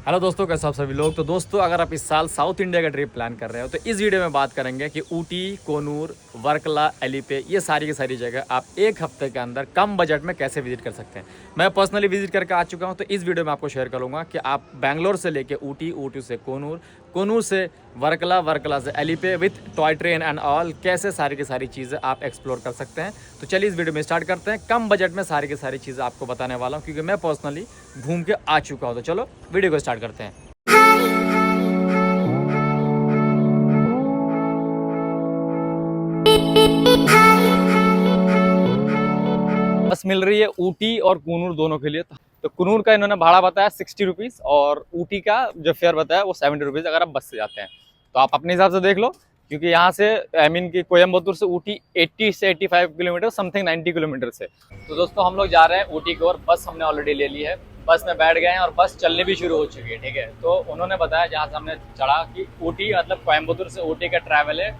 Hello दोस्तों, कैसे आप सभी लोग। तो दोस्तों, अगर आप इस साल साउथ इंडिया का ट्रिप प्लान कर रहे हो तो इस वीडियो में बात करेंगे कि ऊटी, कोनूर, वर्कला, एलिपे, ये सारी की सारी जगह आप एक हफ्ते के अंदर कम बजट में कैसे विजिट कर सकते हैं। मैं पर्सनली विजिट करके आ चुका हूं, तो इस वीडियो में आपको शेयर करूंगा कि आप बैंगलोर से लेके ऊटी, ऊटी से कोनूर, कोनूर से वर्कला, वर्कला से Alleppey with toy train and all कैसे सारी की सारी चीज़ें आप एक्सप्लोर कर सकते हैं। तो चलिए इस वीडियो में स्टार्ट करते हैं। कम बजट में सारी की सारी चीज़ें आपको बताने वाला हूँ, क्योंकि मैं पर्सनली घूम के आ चुका हूँ। तो चलो वीडियो को स्टार्ट करते हैं। बस मिल रही है ऊटी और कूनूर दोनों के लिए। तो कूनूर का इन्होंने भाड़ा बताया 60 रुपीज़ और ऊटी का जो फेयर बताया वो 70 रुपीज़ अगर आप बस से जाते हैं। तो आप अपने हिसाब से देख लो, क्योंकि यहाँ से आई मीन कि कोयम्बतूर से ऊटी 80 से 85 किलोमीटर, समथिंग 90 किलोमीटर से। तो दोस्तों, हम लोग जा रहे हैं ऊटी की ओर। बस हमने ऑलरेडी ले ली है, बस में बैठ गए हैं और बस चलनी भी शुरू हो चुकी है। ठीक है, तो उन्होंने बताया जहाँ से हमने चढ़ा कि ऊटी मतलब कोयम्बतूर से ऊटी का ट्रैवल है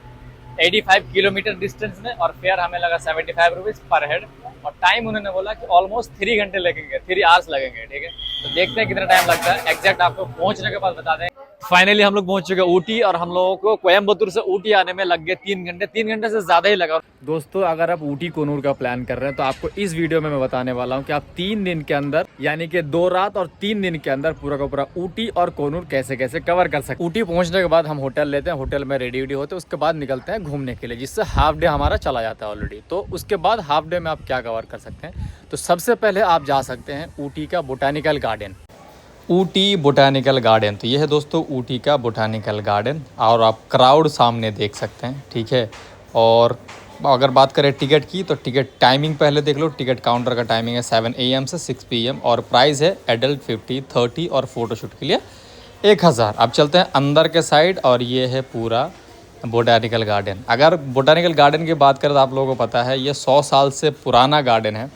85 किलोमीटर डिस्टेंस में, और फेयर हमें लगा 75 रुपीज़ पर हेड। और टाइम उन्होंने बोला कि ऑलमोस्ट 3 घंटे लगेंगे, 3 आवर्स लगेंगे। ठीक है, तो देखते हैं कितना टाइम लगता है, एग्जैक्ट आपको पहुंचने के बाद बता दें। फाइनली हम लोग पहुंच चुके ऊटी, और हम लोगों को कोयम्बतूर से ऊटी आने में लग गए 3 घंटे। 3 घंटे से ज़्यादा ही लगा। दोस्तों, अगर आप ऊटी कोनूर का प्लान कर रहे हैं तो आपको इस वीडियो में मैं बताने वाला हूं कि आप 3 दिन के अंदर, यानी कि 2 रात और 3 दिन के अंदर पूरा का पूरा ऊटी और कोनूर कैसे कैसे कवर कर सकते हैं। ऊटी पहुंचने के बाद हम होटल लेते हैं, होटल में रेडी होते हैं, उसके बाद निकलते हैं घूमने के लिए, जिससे हाफ डे हमारा चला जाता है ऑलरेडी। तो उसके बाद हाफ डे में आप क्या कवर कर सकते हैं, तो सबसे पहले आप जा सकते हैं ऊटी का botanical garden. Ooty botanical garden, तो ये है दोस्तों ऊटी का बोटानिकल गार्डन, और आप क्राउड सामने देख सकते हैं। ठीक है, और अगर बात करें टिकट की, तो टिकट टाइमिंग पहले देख लो। टिकट काउंटर का टाइमिंग है 7 AM से 6 PM, और प्राइस है एडल्ट 50, 30 और फोटोशूट के लिए 1000। अब चलते हैं अंदर के साइड, और ये है पूरा बोटानिकल गार्डन। अगर बोटानिकल गार्डन की बात करें तो आप लोगों को पता है ये 100 साल से पुराना गार्डन है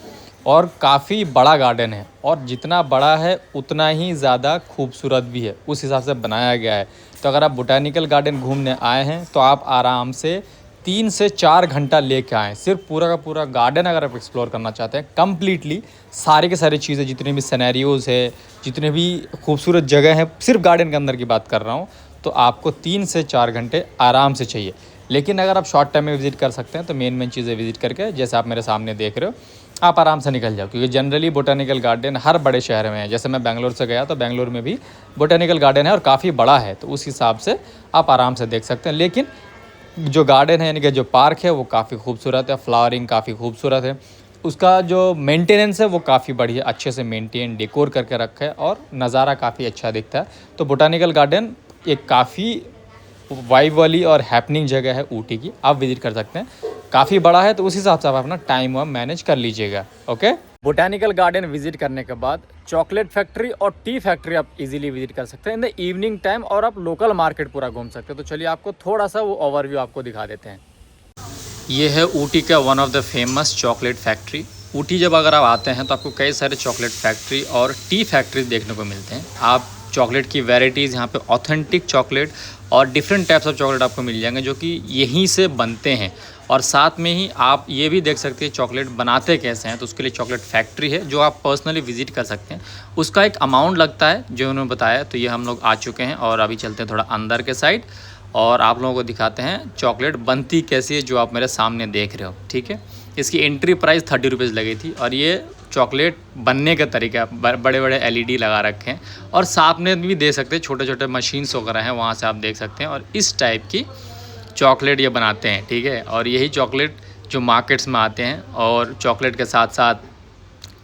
और काफ़ी बड़ा गार्डन है, और जितना बड़ा है उतना ही ज़्यादा खूबसूरत भी है, उस हिसाब से बनाया गया है। तो अगर आप बोटानिकल गार्डन घूमने आए हैं तो आप आराम से 3 से 4 घंटा लेके आएँ। सिर्फ पूरा का पूरा गार्डन अगर आप एक्सप्लोर करना चाहते हैं कम्प्लीटली, सारी की सारी चीज़ें, जितने भी सिनेरियोज़ है, जितने भी खूबसूरत जगह हैं, सिर्फ गार्डन के अंदर की बात कर रहा हूँ, तो आपको 3 से 4 घंटे आराम से चाहिए। लेकिन अगर आप शॉर्ट टाइम में विज़िट कर सकते हैं तो मेन चीज़ें विज़िट करके, जैसे आप मेरे सामने देख रहे हो, आप आराम से निकल जाओ। क्योंकि जनरली बोटानिकल गार्डन हर बड़े शहर में है। जैसे मैं बेंगलोर से गया तो बेंगलोर में भी बोटानिकल गार्डन है और काफ़ी बड़ा है, तो उस हिसाब से आप आराम से देख सकते हैं। लेकिन जो गार्डन है, यानी कि जो पार्क है, वो काफ़ी खूबसूरत है, फ्लावरिंग काफ़ी खूबसूरत है, उसका जो मेंटेनेंस है वो काफ़ी बढ़िया, अच्छे से मेंटेन डेकोर करके रखा है, और नज़ारा काफ़ी अच्छा दिखता है। तो बोटानिकल गार्डन एक काफ़ी वाइब वाली और हैपनिंग जगह है ऊटी की, आप विजिट कर सकते हैं। काफ़ी बड़ा है, तो उस हिसाब से आप अपना टाइम मैनेज कर लीजिएगा। ओके, बोटानिकल गार्डन विजिट करने के बाद चॉकलेट फैक्ट्री और टी फैक्ट्री आप इजीली विजिट कर सकते हैं इन द इवनिंग टाइम, और आप लोकल मार्केट पूरा घूम सकते हैं। तो चलिए आपको थोड़ा सा वो ओवरव्यू आपको दिखा देते हैं। ये है ऊटी का one of the famous chocolate factory. Ooty जब अगर आप आते हैं तो आपको कई सारे चॉकलेट फैक्ट्री और टी फैक्ट्री देखने को मिलते हैं। आप चॉकलेट की वैरायटीज़ यहाँ पे ऑथेंटिक चॉकलेट और डिफरेंट टाइप्स ऑफ चॉकलेट आपको मिल जाएंगे, जो कि यहीं से बनते हैं। और साथ में ही आप ये भी देख सकते हैं चॉकलेट बनाते कैसे हैं, तो उसके लिए चॉकलेट फैक्ट्री है जो आप पर्सनली विजिट कर सकते हैं। उसका एक अमाउंट लगता है जो उन्होंने बताया। तो ये हम लोग आ चुके हैं और अभी चलते हैं थोड़ा अंदर के साइड, और आप लोगों को दिखाते हैं चॉकलेट बनती कैसी है, जो आप मेरे सामने देख रहे हो। ठीक है, इसकी एंट्री प्राइस 30 रुपीज़ लगी थी, और ये चॉकलेट बनने का तरीका बड़े बड़े LED लगा रखे हैं, और साथ में भी दे सकते हैं छोटे छोटे मशीन्स वगैरह हैं, वहाँ से आप देख सकते हैं। और इस टाइप की चॉकलेट ये बनाते हैं। ठीक है, और यही चॉकलेट जो मार्केट्स में आते हैं, और चॉकलेट के साथ साथ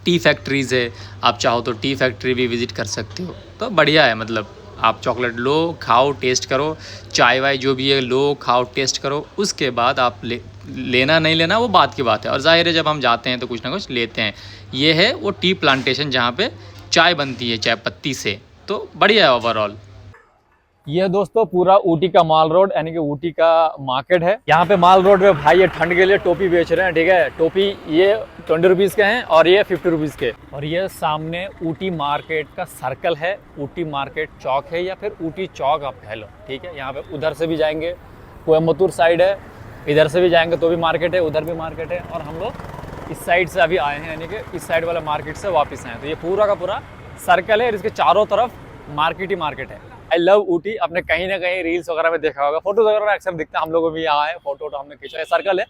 टी फैक्ट्रीज़ है, आप चाहो तो टी फैक्ट्री भी विज़िट कर सकते हो। तो बढ़िया है, मतलब आप चॉकलेट लो, खाओ, टेस्ट करो, चाय वाय जो भी है लो, खाओ, टेस्ट करो, उसके बाद आप लेना नहीं लेना वो बात की बात है। और जाहिर है जब हम जाते हैं तो कुछ ना कुछ लेते हैं। ये है वो टी प्लांटेशन जहाँ पे चाय बनती है चाय पत्ती से, तो बढ़िया है ओवरऑल। ये दोस्तों पूरा ऊटी का माल रोड, यानी कि ऊटी का मार्केट है। यहाँ पे माल रोड में भाई ये ठंड के लिए टोपी बेच रहे हैं। ठीक है, टोपी ये 20 रुपीज़ के हैं और ये 50 रुपीज़ के। और ये सामने ऊटी मार्केट का सर्कल है, ऊटी मार्केट चौक है, या फिर ऊटी चौक आप कह लो। ठीक है, यहाँ पे उधर से भी जाएंगे, कोयम्बतूर साइड है, इधर से भी जाएंगे तो भी मार्केट है, उधर भी मार्केट है, और हम लोग इस साइड से अभी आए हैं, यानी कि इस साइड वाले मार्केट से वापस आए हैं। तो ये पूरा का पूरा सर्कल है, और इसके चारों तरफ मार्केट ही मार्केट है। I love Ooty. आपने कहीं ना कहीं रील्स वगैरह में देखा होगा, फोटोज वगैरह में अक्सर दिखता है, हम लोगों को भी यहाँ है, फोटो वोटो हमने खींचा है, सर्कल है।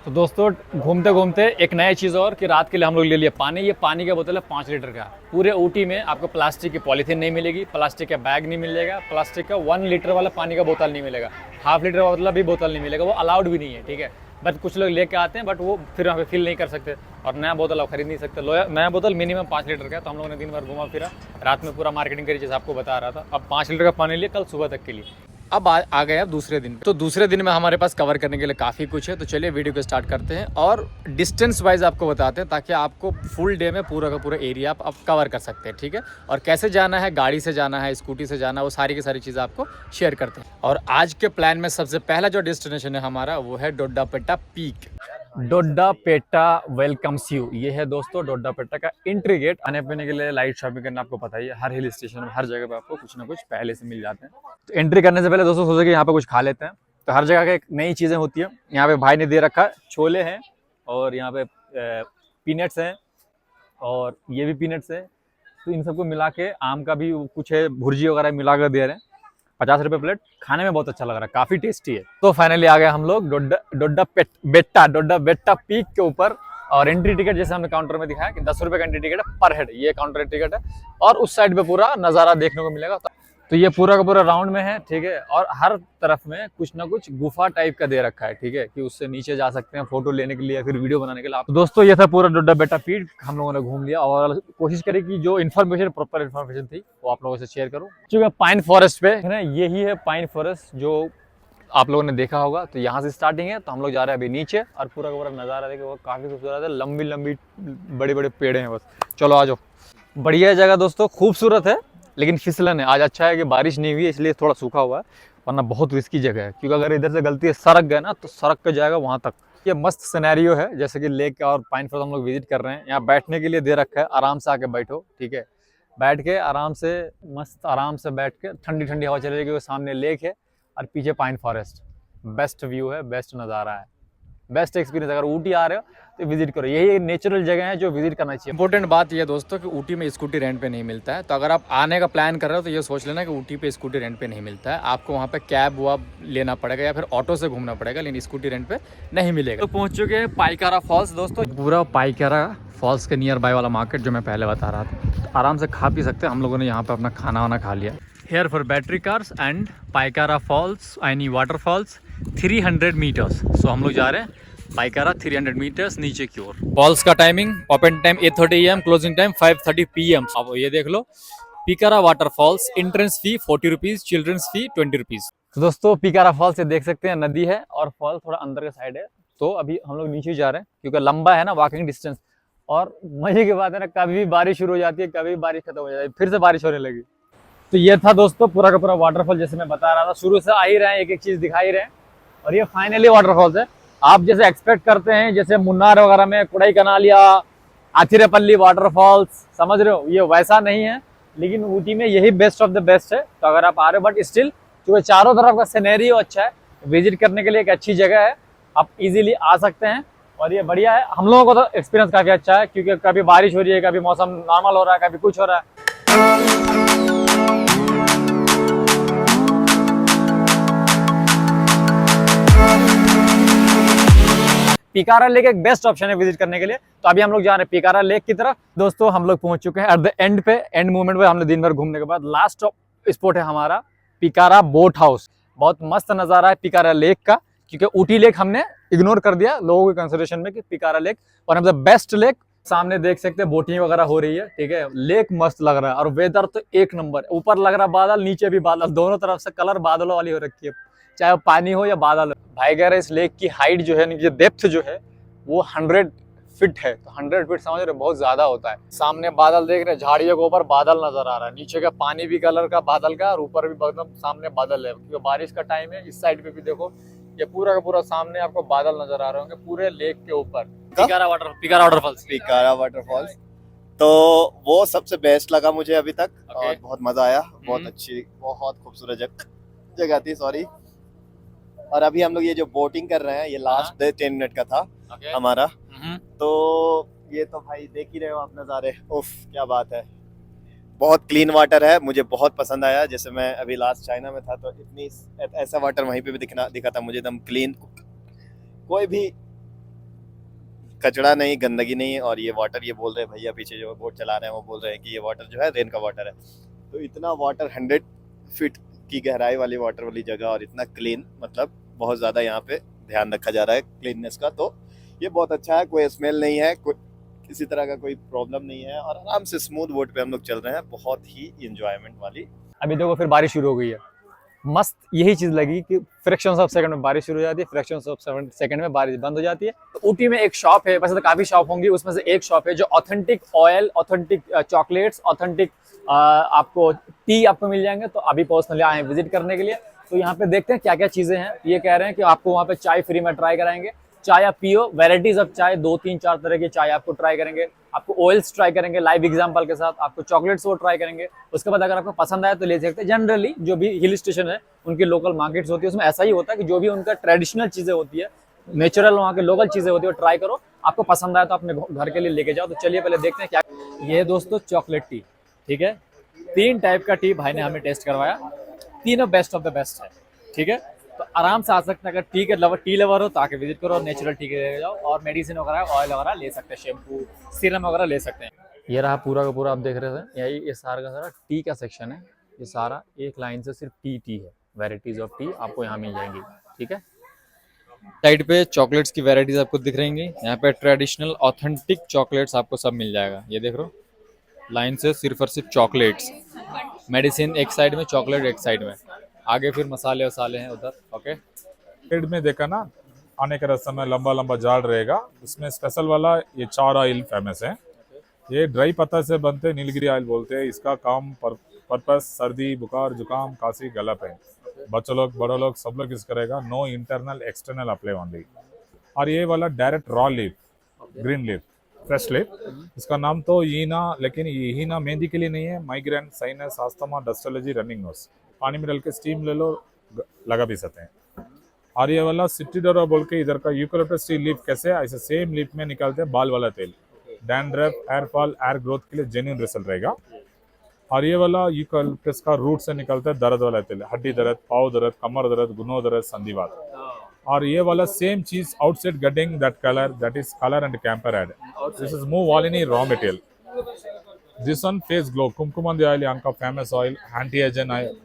तो दोस्तों घूमते घूमते एक नई चीज़ और कि रात के लिए हम लोग ले लिया पानी। ये पानी का बोतल है 5 लीटर का। पूरे ऊटी में आपको प्लास्टिक की पॉलीथीन नहीं मिलेगी, प्लास्टिक का बैग नहीं मिलेगा, प्लास्टिक का 1 लीटर वाला पानी का बोतल नहीं मिलेगा, हाफ लीटर वाला भी बोतल नहीं मिलेगा, वो अलाउड भी नहीं है, ठीक है। बट कुछ लोग लेके आते हैं, बट वो फिर वहाँ पे फिल नहीं कर सकते, और नया बोतल आप खरीद नहीं सकते। नया बोतल मिनिमम 5 लीटर का है। तो हम लोगों ने दिन भर घुमा फिरा, रात में पूरा मार्केटिंग करी, जैसे आपको बता रहा था। अब 5 लीटर का पानी लिए कल सुबह तक के लिए। अब आ गए अब दूसरे दिन। तो दूसरे दिन में हमारे पास कवर करने के लिए काफ़ी कुछ है। तो चलिए वीडियो को स्टार्ट करते हैं और डिस्टेंस वाइज आपको बताते हैं, ताकि आपको फुल डे में पूरा का पूरा एरिया आप कवर कर सकते हैं, ठीक है। और कैसे जाना है, गाड़ी से जाना है, स्कूटी से जाना है, वो सारी की सारी चीज़ें आपको शेयर करते हैं। और आज के प्लान में सबसे पहला जो डेस्टिनेशन है हमारा, वो है Doddabetta peak. Doddabetta welcomes you. ये है दोस्तों डोड्डापेट्टा का एंट्री गेट। खाने पीने के लिए, लाइट शॉपिंग करना, आपको पता ही है, हर हिल स्टेशन में हर जगह पे आपको कुछ ना कुछ पहले से मिल जाते हैं। तो एंट्री करने से पहले दोस्तों सोचे कि यहाँ पे कुछ खा लेते हैं। तो हर जगह के नई चीज़ें होती है। यहाँ पे भाई ने दे रखा है, छोले हैं, और यहाँ पे पीनट्स हैं, और ये भी पीनट्स है। तो इन सबको मिला के, आम का भी कुछ है, भुर्जी वगैरह मिला कर दे रहे हैं। 50 रुपये प्लेट। खाने में बहुत अच्छा लग रहा है, काफ़ी टेस्टी है। तो फाइनली आ गए हम लोग डोड्डापेट्टा पीक के ऊपर। और एंट्री टिकट जैसे हमने काउंटर में दिखाया कि 10 रुपये का एंट्री टिकट है पर हेड, ये काउंटर टिकट है। और उस साइड पे पूरा नज़ारा देखने को मिलेगा। तो ये पूरा का पूरा राउंड में है, ठीक है। और हर तरफ में कुछ ना कुछ गुफा टाइप का दे रखा है, ठीक है, कि उससे नीचे जा सकते हैं फोटो लेने के लिए या फिर वीडियो बनाने के लिए। तो दोस्तों ये था पूरा डोड्डापेट्टा पीक, हम लोगों ने घूम लिया। और कोशिश करें कि जो इन्फॉर्मेशन, प्रॉपर इन्फॉर्मेशन थी, वो आप लोगों से शेयर करूँ। क्योंकि पाइन फॉरेस्ट पे है ना, यही है पाइन फॉरेस्ट जो आप लोगों ने देखा होगा। तो यहाँ से स्टार्टिंग है। तो हम लोग जा रहे हैं अभी नीचे, और पूरा का पूरा नज़ारा देखिए, वो काफ़ी खूबसूरत है। लंबी लंबी बड़े बड़े पेड़ हैं बस। चलो आ जाओ। बढ़िया जगह दोस्तों, खूबसूरत है, लेकिन फिसलन है। आज अच्छा है कि बारिश नहीं हुई है, इसलिए थोड़ा सूखा हुआ है, वरना बहुत रिस्की जगह है। क्योंकि अगर इधर से गलती से सड़क गए ना, तो सड़क पे जाएगा वहाँ तक। ये मस्त सिनेरियो है, जैसे कि लेक और पाइन फॉरेस्ट हम लोग विजिट कर रहे हैं। यहाँ बैठने के लिए दे रखा है, आराम से आके बैठो, ठीक है। बैठ के आराम से, मस्त आराम से बैठ के, ठंडी ठंडी हवा चलेगी, वो सामने लेक है और पीछे पाइन फॉरेस्ट। बेस्ट व्यू है, बेस्ट नज़ारा है, बेस्ट एक्सपीरियंस। अगर ऊटी आ रहे हो तो विजिट करो, यही नेचुरल जगह है जो विजिट करना चाहिए। इंपॉर्टेंट बात यह दोस्तों कि ऊटी में स्कूटी रेंट पे नहीं मिलता है। तो अगर आप आने का प्लान कर रहे हो तो ये सोच लेना कि ऊटी पे स्कूटी रेंट पे नहीं मिलता है। आपको वहाँ पे कैब वैब लेना पड़ेगा या फिर ऑटो से घूमना पड़ेगा, लेकिन स्कूटी रेंट पे नहीं मिलेगा। तो पहुँच चुके हैं पाइकारा फॉल्स दोस्तों। पूरा पाइकारा फॉल्स के नियर बाय वाला मार्केट जो मैं पहले बता रहा था। तो आराम से खा पी सकते हैं। हम लोगों ने यहाँ पर अपना खाना वाना खा लिया। Here for battery cars and Pykara falls यानी वाटरफॉल्स 300 मीटर्स। सो हम लोग जा रहे हैं पाइकारा 300 मीटर्स नीचे की ओर। फॉल्स का timing, open time 8:30 AM, closing time 5:30 PM। अब ये देख लो, पिकारा waterfalls, entrance fee 40 rupees, children's फी 20 रुपीज़। तो दोस्तों पिकारा फॉल्स से देख सकते हैं, नदी है और फॉल थोड़ा अंदर के साइड है। तो अभी हम लोग नीचे जा रहे हैं, क्योंकि लंबा है ना वॉकिंग डिस्टेंस। और मजे की बात है ना, कभी भी बारिश शुरू हो जाती है, कभी बारिश खत्म हो जाती है, फिर से बारिश होने लगी। तो ये था दोस्तों पूरा का पूरा वाटरफॉल, जैसे मैं बता रहा था। शुरू से आ ही रहे हैं, एक एक चीज़ दिखा ही रहे हैं, और ये फाइनली वाटरफॉल्स है। आप जैसे एक्सपेक्ट करते हैं, जैसे मुन्नार वगैरह में कोडाईकनाल या आथिरेपल्ली वाटरफॉल्स, समझ रहे हो, ये वैसा नहीं है। लेकिन ऊटी में यही बेस्ट ऑफ द बेस्ट है। तो अगर आप आ रहे हो, बट स्टिल क्योंकि चारों तरफ का सिनेरियो अच्छा है, विजिट करने के लिए एक अच्छी जगह है, आप इजीली आ सकते हैं। और ये बढ़िया है, हम लोगों को तो एक्सपीरियंस काफ़ी अच्छा है, क्योंकि कभी बारिश हो रही है, कभी मौसम नॉर्मल हो रहा है, कभी कुछ हो रहा है। पिकारा लेक एक बेस्ट ऑप्शन है विजिट करने के लिए। तो अभी हम लोग जा रहे हैं पिकारा लेक की तरफ। दोस्तों हम लोग पहुंच चुके हैं एट द एंड पे, एंड मोमेंट पे। हमने दिन भर घूमने के बाद लास्ट स्पॉट है हमारा पिकारा बोट हाउस। बहुत मस्त नज़ारा है पिकारा लेक का, क्योंकि ऊटी लेक हमने इग्नोर कर दिया लोगों के कंसिडरेशन में, कि Pykara lake one of the best lake. सामने देख सकते हैं बोटिंग वगैरह हो रही है, ठीक है। लेक मस्त लग रहा है, और वेदर तो एक नंबर। ऊपर लग रहा बादल, नीचे भी बादल, दोनों तरफ से कलर बादलों वाली हो रखी है, चाहे पानी हो या बादल हो। भाई कह रहे इस लेक की हाइट जो है, ये डेप्थ जो है, वो 100 फीट है। तो 100 फीट समझ रहे, बहुत ज्यादा होता है। सामने बादल देख रहे, झाड़ियों के ऊपर बादल नजर आ रहा है, नीचे का पानी भी कलर का बादल का, और ऊपर भी एकदम सामने बादल है, क्योंकि बारिश का टाइम है। इस साइड पे भी देखो, ये पूरा का पूरा सामने आपको बादल नजर आ रहे होंगे पूरे लेक के ऊपर। पिकारा वाटरफॉल्स तो वो सबसे बेस्ट लगा मुझे अभी तक। और बहुत मजा आया, बहुत अच्छी, बहुत खूबसूरत जगह थी, सॉरी। और अभी हम लोग ये जो बोटिंग कर रहे हैं, ये लास्ट 10 मिनट का था हमारा। तो ये तो भाई देख ही रहे हो आप नज़ारे, उफ क्या बात है। बहुत क्लीन वाटर है, मुझे बहुत पसंद आया। जैसे मैं अभी लास्ट चाइना में था तो इतनी ऐसा वाटर वहीं पे भी दिखा था मुझे, एकदम क्लीन, कोई भी कचड़ा नहीं, गंदगी नहीं। और ये वाटर, ये बोल रहे हैं भैया पीछे जो बोट चला रहे हैं वो बोल रहे हैं कि ये वाटर जो है रेन का वाटर है। तो इतना वाटर 100 फीट की गहराई वाली वाटर वाली जगह और इतना क्लीन, मतलब बहुत ज़्यादा यहाँ पे ध्यान रखा जा रहा है क्लीननेस का। तो ये बहुत अच्छा है, कोई स्मेल नहीं है, कोई किसी तरह का कोई प्रॉब्लम नहीं है और आराम से स्मूथ बोट पे हम लोग चल रहे हैं, बहुत ही इंजॉयमेंट वाली। अभी देखो फिर बारिश शुरू हो गई है, मस्त यही चीज लगी कि फ्रैक्शंस ऑफ सेकंड में बारिश शुरू हो जाती है, फ्रैक्शंस ऑफ सेकंड में बारिश बंद हो जाती है। तो ऊटी में एक शॉप है, वैसे तो काफी शॉप होंगी, उसमें से एक शॉप है जो authentic oil, authentic chocolates, authentic आपको टी आपको मिल जाएंगे। तो अभी पर्सनली आए हैं विजिट करने के लिए, तो यहाँ पे देखते हैं क्या क्या चीजें हैं। ये कह रहे हैं कि आपको वहाँ पे चाय फ्री में ट्राई कराएंगे, चाय आप पियो, वेराइटीज ऑफ चाय, 2-3-4 तरह की चाय आपको ट्राई करेंगे, आपको ऑयल्स ट्राई करेंगे लाइव एग्जांपल के साथ, आपको चॉकलेट्स वो ट्राई करेंगे। उसके बाद अगर आपको पसंद आया तो ले सकते हैं। जनरली जो भी हिल स्टेशन है उनकी लोकल मार्केट्स होती है, उसमें ऐसा ही होता है कि जो भी उनका ट्रेडिशनल चीजें होती है, नेचुरल वहाँ के लोकल चीजें होती है, वो ट्राई करो, आपको पसंद आया तो अपने घर के लिए लेके जाओ। तो चलिए पहले देखते हैं क्या। ये दोस्तों चॉकलेट टी, ठीक है, 3 टाइप का टी भाई ने हमें टेस्ट करवाया, तीनों बेस्ट ऑफ द बेस्ट है, ठीक है। तो आराम से आ सकते हैं, अगर टी लवर हो तो आके विजिट करो और नेचुरल टी के ले जाओ, और मेडिसिन वगैरह ऑयल वगैरह ले सकते हैं, शैम्पू सीरम वगैरह ले सकते हैं। ये रहा पूरा का पूरा, आप देख रहे थे यही, ये सारा का सारा टी का सेक्शन है। ये सारा एक लाइन से सिर्फ टी है, वेराइटीज ऑफ टी आपको यहाँ मिल जाएंगी, ठीक है। साइड पे चॉकलेट्स की वेराइटीज आपको दिख रहेंगी, यहाँ पे ट्रेडिशनल ऑथेंटिक चॉकलेट्स आपको सब मिल जाएगा। ये देख लो लाइन से सिर्फ और सिर्फ चॉकलेट्स, मेडिसिन एक साइड में, चॉकलेट एक साइड में, आगे फिर मसाले वसाले हैं उधर। ओके, पेड़ में देखा ना, आने के रास्ते में लंबा लंबा झाड़ रहेगा, उसमें स्पेशल वाला ये 4 ऑयल फेमस है। ये ड्राई पत्ता से बनते, नीलगिरी ऑयल बोलते हैं। इसका काम पर्पस सर्दी, बुखार, जुकाम, खांसी, गला पेन, बच्चों लोग बड़ों लोग सब लोग यूज करेगा। No internal external apply only. और ये वाला direct raw leaf, green leaf, fresh leaf, इसका नाम तो हीना, लेकिन ये हीना मेहंदी के लिए नहीं है। Migraine, sinus, asthma, dust allergy, running nose, पानी में डाल के स्टीम ले लो, लगा भी सकते हैं। और ये वाला सिट्रीडोरा बोल के इधर का यूकलिप्टस टी लीफ कैसे है, ऐसे सेम लीफ में निकालते हैं बाल वाला तेल। Dandruff, hair fall, hair growth के लिए जेन्युइन रिजल्ट रहेगा। और ये वाला यूकलिप्टस का रूट से निकलता है दर्द वाला तेल, हड्डी दर्द, पाव दर्द, कमर दर्द, गुनो दर्द, संधिवात। और ये वाला सेम चीज outside getting that colour, that is colour and camphor added. This is move all in raw material. This one face glow, Kumkumadi oil यहाँ का famous oil, anti ageing oil,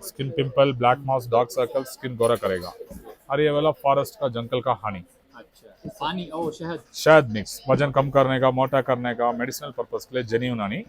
skin pimple, black marks, dark circle, skin गोरा करेगा। और ये वाला forest का जंगल का हनी, पानी, शहद मिक्स, वजन कम करने का, मोटा करने का, मेडिसिनल पर्पस के लिए जेन्युइन हनी।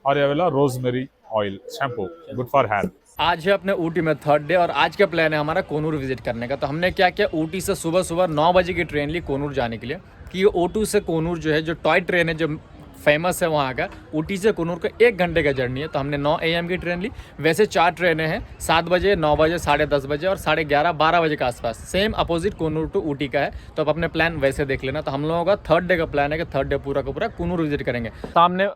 और ये वाला rosemary oil shampoo, good for hair. आज है अपने ऊटी में 3rd डे और आज का प्लान है हमारा कोनूर विजिट करने का। तो हमने क्या किया, ऊटी से सुबह सुबह 9 बजे की ट्रेन ली कोनूर जाने के लिए, कि ये O2 से कोनूर जो है, जो टॉय ट्रेन है जो फेमस है वहाँ का, ऊटी से कोनूर का 1 घंटे का जर्नी है। तो हमने 9 AM की ट्रेन ली। वैसे 4 ट्रेनें हैं, 7 बजे, 9 बजे, 10:30 बजे और 11:30, 12 बजे के आसपास, same opposite Konur to Ooty का है। तो आप अपने प्लान वैसे देख लेना। तो हम लोगों का 3rd डे का प्लान है कि 3rd डे पूरा का पूरा कोनूर विजिट करेंगे। सामने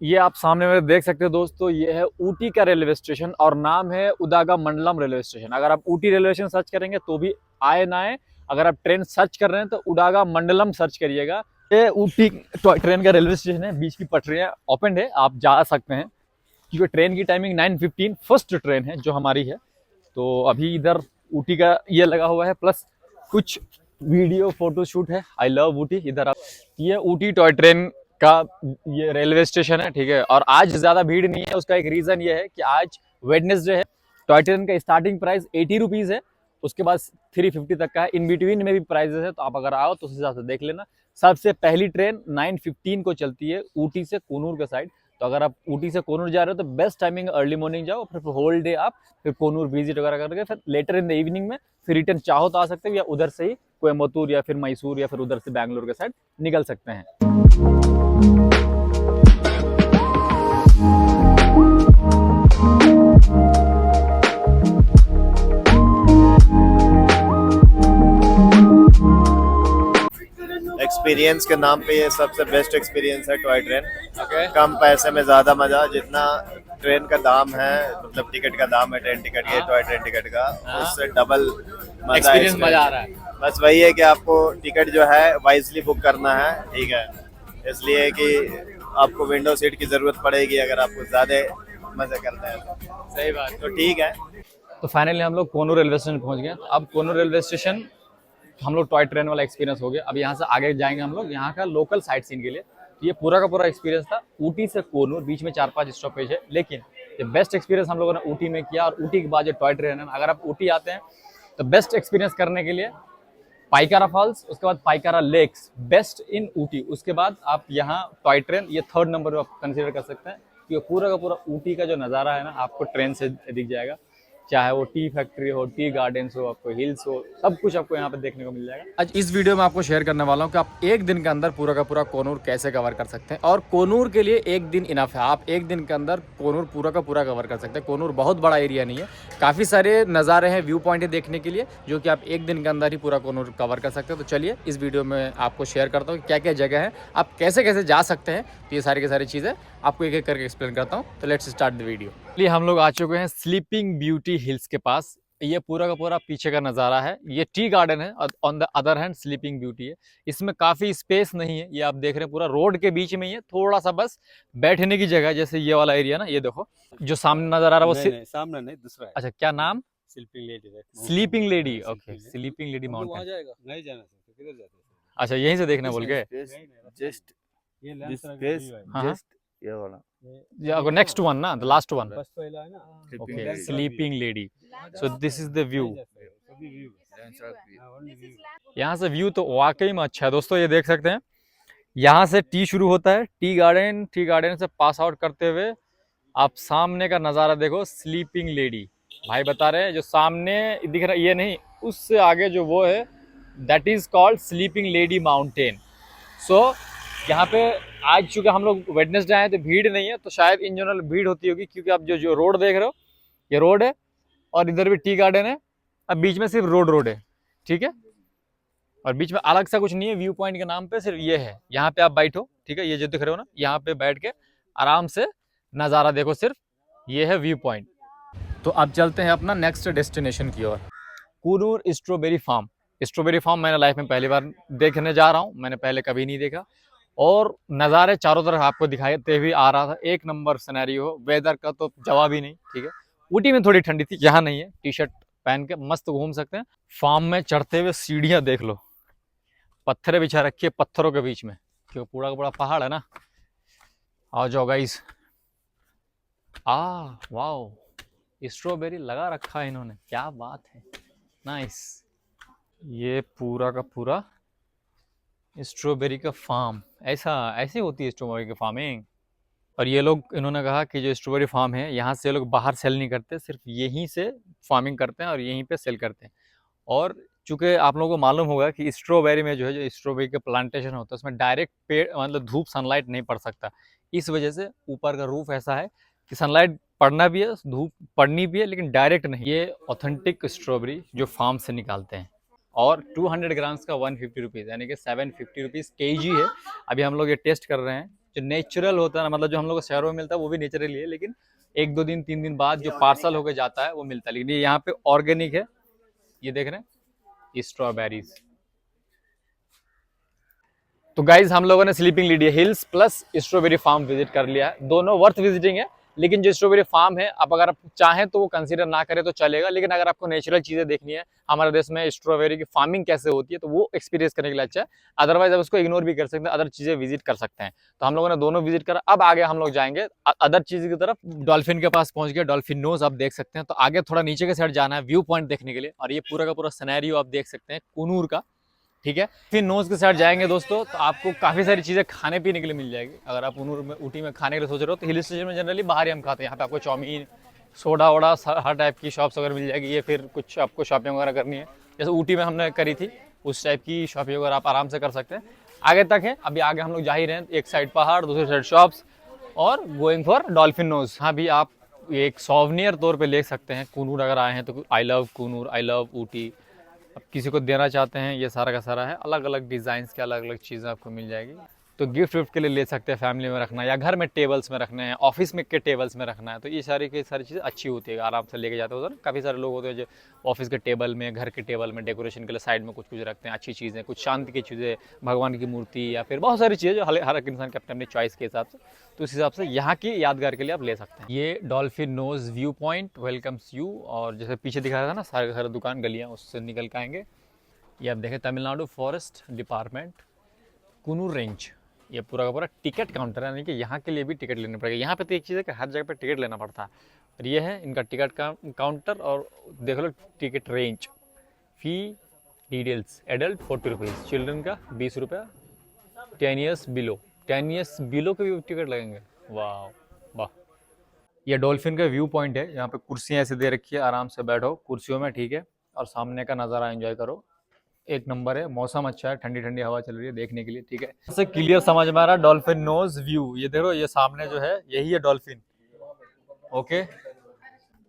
ये आप सामने में देख सकते हो दोस्तों, ये है ऊटी का रेलवे स्टेशन और नाम है उदागमंडलम रेलवे स्टेशन। अगर आप ऊटी रेलवे स्टेशन सर्च करेंगे तो भी आए ना आए, अगर आप ट्रेन सर्च कर रहे हैं तो उदागमंडलम सर्च करिएगा। ये ऊटी ट्रेन का रेलवे स्टेशन है, बीच की पटरियां ओपन है, आप जा सकते हैं, क्योंकि ट्रेन की टाइमिंग 9:15 फर्स्ट ट्रेन है जो हमारी है। तो अभी इधर ऊटी का ये लगा हुआ है, प्लस कुछ वीडियो फोटो शूट है। I love Ooty. इधर आप, ये ऊटी टॉय ट्रेन का ये रेलवे स्टेशन है, ठीक है। और आज ज्यादा भीड़ नहीं है, उसका एक रीजन ये है कि आज वेडनेसडे है। टॉय ट्रेन का स्टार्टिंग प्राइस 80 रुपीज है, उसके बाद 350 तक का है, इन बिटवीन में भी प्राइजेस है। तो आप अगर आओ तो उस हिसाब से देख लेना। सबसे पहली ट्रेन 9:15 को चलती है ऊटी से कोनूर के साइड। तो अगर आप ऊटी से कोनूर जा रहे हो तो बेस्ट टाइमिंग अर्ली मॉर्निंग जाओ, फिर होल डे आप फिर कोनूर विजिट वगैरह करके फिर लेटर इन द इवनिंग में फिर रिटर्न चाहो तो आ सकते हो, या उधर से ही कोयम्बतूर या फिर मैसूर या फिर उधर से बैंगलोर के साइड निकल सकते हैं। एक्सपीरियंस के नाम पे ये सबसे बेस्ट एक्सपीरियंस है टॉय ट्रेन। ओके, कम पैसे में ज्यादा मजा। जितना ट्रेन का दाम है, मतलब टिकट का दाम है ट्रेन टिकट के, टॉय ट्रेन टिकट का, उससे डबल मजा, एक्सपीरियंस मजा आ रहा है। बस वही है कि आपको टिकट जो है वाइजली बुक करना है, ठीक है। इसलिए कि आपको विंडो सीट की जरूरत पड़ेगी अगर आपको ज्यादा मजे करते हैं तो। सही बात। तो ठीक है। तो फाइनली हम लोग कोनूर रेलवे स्टेशन पहुंच गए। तो अब कोनूर रेलवे स्टेशन हम लोग टॉय ट्रेन वाला एक्सपीरियंस हो गया। अब यहाँ से आगे जाएंगे हम लोग यहाँ का लोकल साइट सीन के लिए। तो ये पूरा का पूरा एक्सपीरियंस था ऊटी से कोनूर, बीच में 4-5 स्टॉपेज है, लेकिन ये बेस्ट एक्सपीरियंस हम लोगों ने ऊटी में किया। और ऊटी के बाद जो टॉय ट्रेन है, अगर आप ऊटी आते हैं तो बेस्ट एक्सपीरियंस करने के लिए पाइकारा फॉल्स, उसके बाद Pykara lakes, best in Ooty. उसके बाद आप यहाँ टॉय ट्रेन, ये 3rd नंबर पर आप कंसीडर कर सकते हैं, क्योंकि पूरा का पूरा ऊटी का जो नज़ारा है ना आपको ट्रेन से दिख जाएगा। चाहे वो टी फैक्ट्री हो, टी गार्डन्स हो, आपको हिल्स हो, सब कुछ आपको यहाँ पे देखने को मिल जाएगा। आज इस वीडियो में आपको शेयर करने वाला हूँ कि आप एक दिन के अंदर पूरा का पूरा कोनूर कैसे कवर कर सकते हैं। और कोनूर के लिए एक दिन इनफ है, आप एक दिन के अंदर कोनूर पूरा का पूरा कवर कर सकते हैं। कोनूर बहुत बड़ा एरिया नहीं है, काफ़ी सारे नज़ारे हैं, व्यू पॉइंट है देखने के लिए, जो कि आप एक दिन के अंदर ही पूरा कोनूर कवर कर सकते हैं। तो चलिए इस वीडियो में आपको शेयर करता हूँ क्या क्या जगह है, आप कैसे कैसे जा सकते हैं। तो ये सारी की सारी चीज़ें आपको एक एक करके एक्सप्लेन करता हूँ। तो लेट्स स्टार्ट द वीडियो। चलिए हम लोग आ चुके हैं स्लीपिंग ब्यूटी हिल्स के पास। ये पूरा का पूरा पीछे का नज़ारा है, ये टी गार्डन है, on the other hand sleeping beauty है। इसमें काफ़ी स्पेस नहीं है, ये आप देख रहे हैं पूरा रोड के बीच में ही है, थोड़ा सा बस बैठने की जगह, जैसे ये वाला एरिया ना, ये देखो जो सामने नजर आ रहा है वो नहीं, सामने नहीं, दूसरा है। अच्छा, क्या नाम? स्लीपिंग लेडी है। स्लीपिंग लेडी, हाँ, ओके, sleeping स्लीपिंग लेडी वहाँ माउंटेन। जाएगा, नहीं जाना सकते, किधर जाते हैं? अच्छा, यहीं से देखना बोल के। जस्ट ये दिस लैंड तरह प्लेस, का view है। हाँ, जस्ट ये वाला ये नेक्स्ट वन ना, द लास्ट वन, बस पहला है ना, okay, land sleeping lady. So this is the view. सभी व्यू हाँ, only view। यहाँ से व्यू तो वाकई में अच्छा है दोस्तों, ये देख सकते हैं। यहाँ से टी शुरू होता है, टी गार्डन से पास आउट करते हुए आप सामने का नज़ारा देखो, स्लीपिंग लेडी। भाई बता रहे हैं जो सामने दिख रहा है ये नहीं, उससे आगे जो वो है, that is called sleeping lady mountain. So यहाँ पे आज चूँकि हम लोग वेडनेसडे आए तो भीड़ नहीं है, तो शायद इन जनरल भीड़ होती होगी, क्योंकि आप जो रोड देख रहे हो, ये रोड है और इधर भी टी गार्डन है। अब बीच में सिर्फ रोड है, ठीक है, और बीच में अलग सा कुछ नहीं है। व्यू पॉइंट के नाम पे सिर्फ ये है, यहाँ पे आप बैठो, ठीक है, ये जो दिख रहे हो ना, यहाँ पे बैठ के आराम से नज़ारा देखो, सिर्फ ये है व्यू पॉइंट। तो अब चलते हैं अपना नेक्स्ट डेस्टिनेशन की ओर, Coonoor strawberry farm. Strawberry farm मैंने लाइफ में पहली बार देखने जा रहा हूँ, मैंने पहले कभी नहीं देखा, और नज़ारे चारों तरफ आपको दिखाते हुए आ रहा था। एक नंबर सिनेरियो, वेदर का तो जवाब ही नहीं, ठीक है। ऊटी में थोड़ी ठंडी थी, यहाँ नहीं है, टी शर्ट पहन के मस्त घूम सकते हैं। फार्म में चढ़ते हुए सीढ़ियाँ देख लो, पत्थरें बिछा रखी है पत्थरों के बीच में, क्योंकि पूरा का पूरा पहाड़ है ना। आओ जाओ गाइस। वाओ, स्ट्रॉबेरी लगा रखा है इन्होंने, क्या बात है, नाइस। ये पूरा का पूरा स्ट्रॉबेरी का फार्म, ऐसे होती है स्ट्रॉबेरी की फार्मिंग। और ये लोग, इन्होंने कहा कि जो स्ट्रॉबेरी फार्म है, यहाँ से ये लोग बाहर सेल नहीं करते, सिर्फ यहीं से फार्मिंग करते हैं और यहीं पे सेल करते हैं। और चूँकि आप लोगों को मालूम होगा कि स्ट्रॉबेरी में जो है, जो स्ट्रॉबेरी का प्लांटेशन होता है, उसमें डायरेक्ट पेड़ मतलब धूप सनलाइट नहीं पड़ सकता। इस वजह से ऊपर का रूफ ऐसा है कि सनलाइट पड़ना भी है, धूप पड़नी भी है, लेकिन डायरेक्ट नहीं। ये ऑथेंटिक स्ट्रॉबेरी जो फार्म से निकालते हैं। और 200 ग्राम्स का 150 रुपीज़, यानी कि 750 रुपीज़ kg है। अभी हम लोग ये टेस्ट कर रहे हैं। जो नेचुरल होता है ना, मतलब जो हम लोग को शहरों में मिलता है वो भी नेचुरली है, लेकिन 1-2 दिन 3 दिन बाद जो पार्सल होकर जाता है वो मिलता है। लेकिन ये यहाँ पे ऑर्गेनिक है, ये देख रहे हैं स्ट्रॉबेरीज। तो गाइज हम लोगों ने sleeping lady hills plus strawberry farm visit कर लिया है, दोनों वर्थ विजिटिंग है। लेकिन जो स्ट्रॉबेरी फार्म है, अब अगर आप चाहें तो वो कंसीडर ना करें तो चलेगा, लेकिन अगर आपको नेचुरल चीज़ें देखनी है, हमारे देश में स्ट्रॉबेरी की फार्मिंग कैसे होती है, तो वो एक्सपीरियंस करने के लिए अच्छा है। अदरवाइज आप उसको इग्नोर भी कर सकते हैं, अदर चीज़ें विजिट कर सकते हैं। तो हम लोगों ने दोनों विजिट करा। अब आगे हम लोग जाएंगे अदर चीज़ की तरफ। डॉल्फिन के पास पहुंच गए, डॉल्फिन नोज आप देख सकते हैं। तो आगे थोड़ा नीचे के साइड जाना है व्यू पॉइंट देखने के लिए, और ये पूरा का पूरा सिनेरियो आप देख सकते हैं कुनूर का, ठीक है। फिर नोज के साइड जाएंगे दोस्तों, तो आपको काफ़ी सारी चीज़ें खाने पीने के लिए मिल जाएगी। अगर आप ऊटी में खाने के लिए सोच रहे हो, तो हिल स्टेशन में जनरली बाहर ही हम खाते हैं। यहाँ पे आपको चाउमीन, सोडा वोडा हर टाइप की शॉप्स वगैरह मिल जाएगी। ये फिर कुछ आपको शॉपिंग वगैरह करनी है, जैसे ऊटी में हमने करी थी, उस टाइप की शॉपिंग वगैरह आप आराम से कर सकते हैं। आगे तक है, अभी आगे हम लोग जा ही रहे हैं। एक साइड पहाड़, दूसरी साइड शॉप्स, और गोइंग फॉर डॉल्फिन नोज। हाँ भी आप एक सॉवनियर तौर पर ले सकते हैं कुनूर अगर आए हैं तो। I love Coonoor, I love Ooty, अब किसी को देना चाहते हैं, ये सारा का सारा है। अलग अलग डिज़ाइंस के अलग अलग चीज़ें आपको मिल जाएगी। तो गिफ्ट विफ्ट के लिए ले सकते हैं, फैमिली में रखना, या घर में टेबल्स में रखने हैं, ऑफिस में के टेबल्स में रखना है, तो ये सारी की सारी चीज़ें अच्छी होती है, आराम से लेके जाते हो ना। काफ़ी सारे लोग होते हैं जो ऑफिस के टेबल में, घर के टेबल में डेकोरेशन के लिए साइड में कुछ कुछ रखते हैं, अच्छी चीज़ें, कुछ शांति की चीज़ें, भगवान की मूर्ति, या फिर बहुत सारी चीज़ें जो हर एक इंसान के अपने अपनी चॉइस के हिसाब से, तो उस हिसाब से यहाँ की यादगार के लिए आप ले सकते हैं। ये dolphin nose view point welcomes you, और जैसे पीछे दिखा रहा था ना सारे सारे दुकान गलियाँ, उससे निकल के आएंगे। ये आप देखें Tamil Nadu forest department Coonoor range, ये पूरा का पूरा टिकट काउंटर है, यानी कि यहाँ के लिए भी टिकट लेना पड़ेगा। यहाँ पे तो एक चीज़ है कि हर जगह पे टिकट लेना पड़ता है, और ये है इनका टिकट का काउंटर, और देख लो ticket range. Fee details, adult 40 rupees, children का 20 रुपया, 10 ईयर्स बिलो, 10 ईयर्स बिलो के भी टिकट लगेंगे। वाह वाह। ये डॉल्फिन का व्यू पॉइंट है, यहाँ पे कुर्सियाँ ऐसे दे रखी है, आराम से बैठो कुर्सियों में, ठीक है, और सामने का नज़ारा एंजॉय करो। एक नंबर है, मौसम अच्छा है, ठंडी ठंडी हवा चल रही है देखने के लिए, ठीक है। इससे क्लियर समझ में आ रहा डॉल्फिन नोज व्यू, ये देखो ये सामने जो है यही है dolphin. Okay,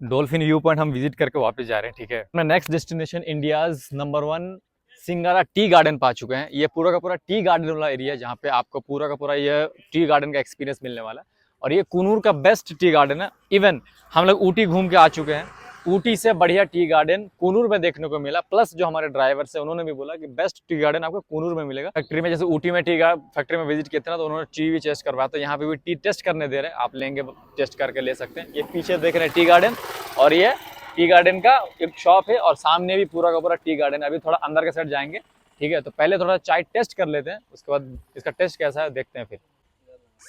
dolphin view point हम विजिट करके वापस जा रहे हैं, ठीक है। अपना नेक्स्ट डेस्टिनेशन इंडियाज नंबर 1 सिंगारा टी गार्डन पा चुके हैं। ये पूरा का पूरा टी गार्डन वाला एरिया है, जहाँ पे आपको पूरा का पूरा ये टी गार्डन का एक्सपीरियंस मिलने वाला है, और ये कूनूर का बेस्ट टी गार्डन है। इवन हम लोग ऊटी घूम के आ चुके हैं, ऊटी से बढ़िया टी गार्डन कूनूर में देखने को मिला, प्लस जो हमारे ड्राइवर्स है उन्होंने भी बोला कि बेस्ट टी गार्डन आपको कूनूर में मिलेगा। फैक्ट्री में जैसे ऊटी में टी फैक्ट्री में विजिट किया था ना, तो उन्होंने टी भी टेस्ट करवाया, तो यहाँ पे भी टी टेस्ट करने दे रहे हैं, आप लेंगे टेस्ट करके ले सकते हैं। ये पीछे देख रहे हैं टी गार्डन, और ये टी गार्डन का एक शॉप है, और सामने भी पूरा का पूरा टी गार्डन है। अभी थोड़ा अंदर के साइड जाएंगे, ठीक है, तो पहले थोड़ा चाय टेस्ट कर लेते हैं, उसके बाद इसका टेस्ट कैसा है देखते हैं फिर।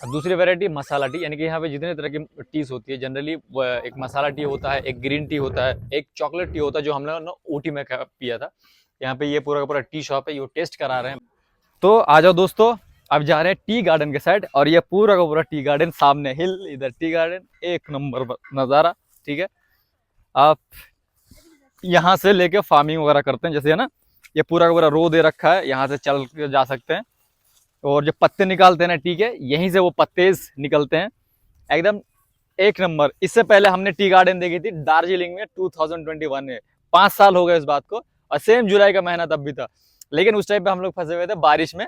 दूसरी वैरायटी मसाला टी, यानी कि यहाँ पे जितने तरह की टीज होती है जनरली, एक मसाला टी होता है, एक ग्रीन टी होता है, एक चॉकलेट टी होता है, जो हम लोग ऊटी में पिया था। यहाँ पे ये पूरा का पूरा टी शॉप है, ये टेस्ट करा रहे हैं। तो आ जाओ दोस्तों, अब जा रहे हैं टी गार्डन के साइड, और ये पूरा का पूरा टी गार्डन, सामने हिल, इधर टी गार्डन, एक नंबर नज़ारा, ठीक है। आप यहाँ से लेके फार्मिंग वगैरह करते हैं, जैसे है ना, ये पूरा का पूरा रो दे रखा है, यहाँ से चल के जा सकते हैं, और जो पत्ते निकालते हैं ना, ठीक है, यहीं से वो पत्ते निकलते हैं, एकदम एक नंबर। इससे पहले हमने टी गार्डन देखी थी दार्जिलिंग में 2021 में, 5 साल हो गए इस बात को, और सेम जुलाई का महीना तब भी था, लेकिन उस टाइम पे हम लोग फंसे हुए थे बारिश में।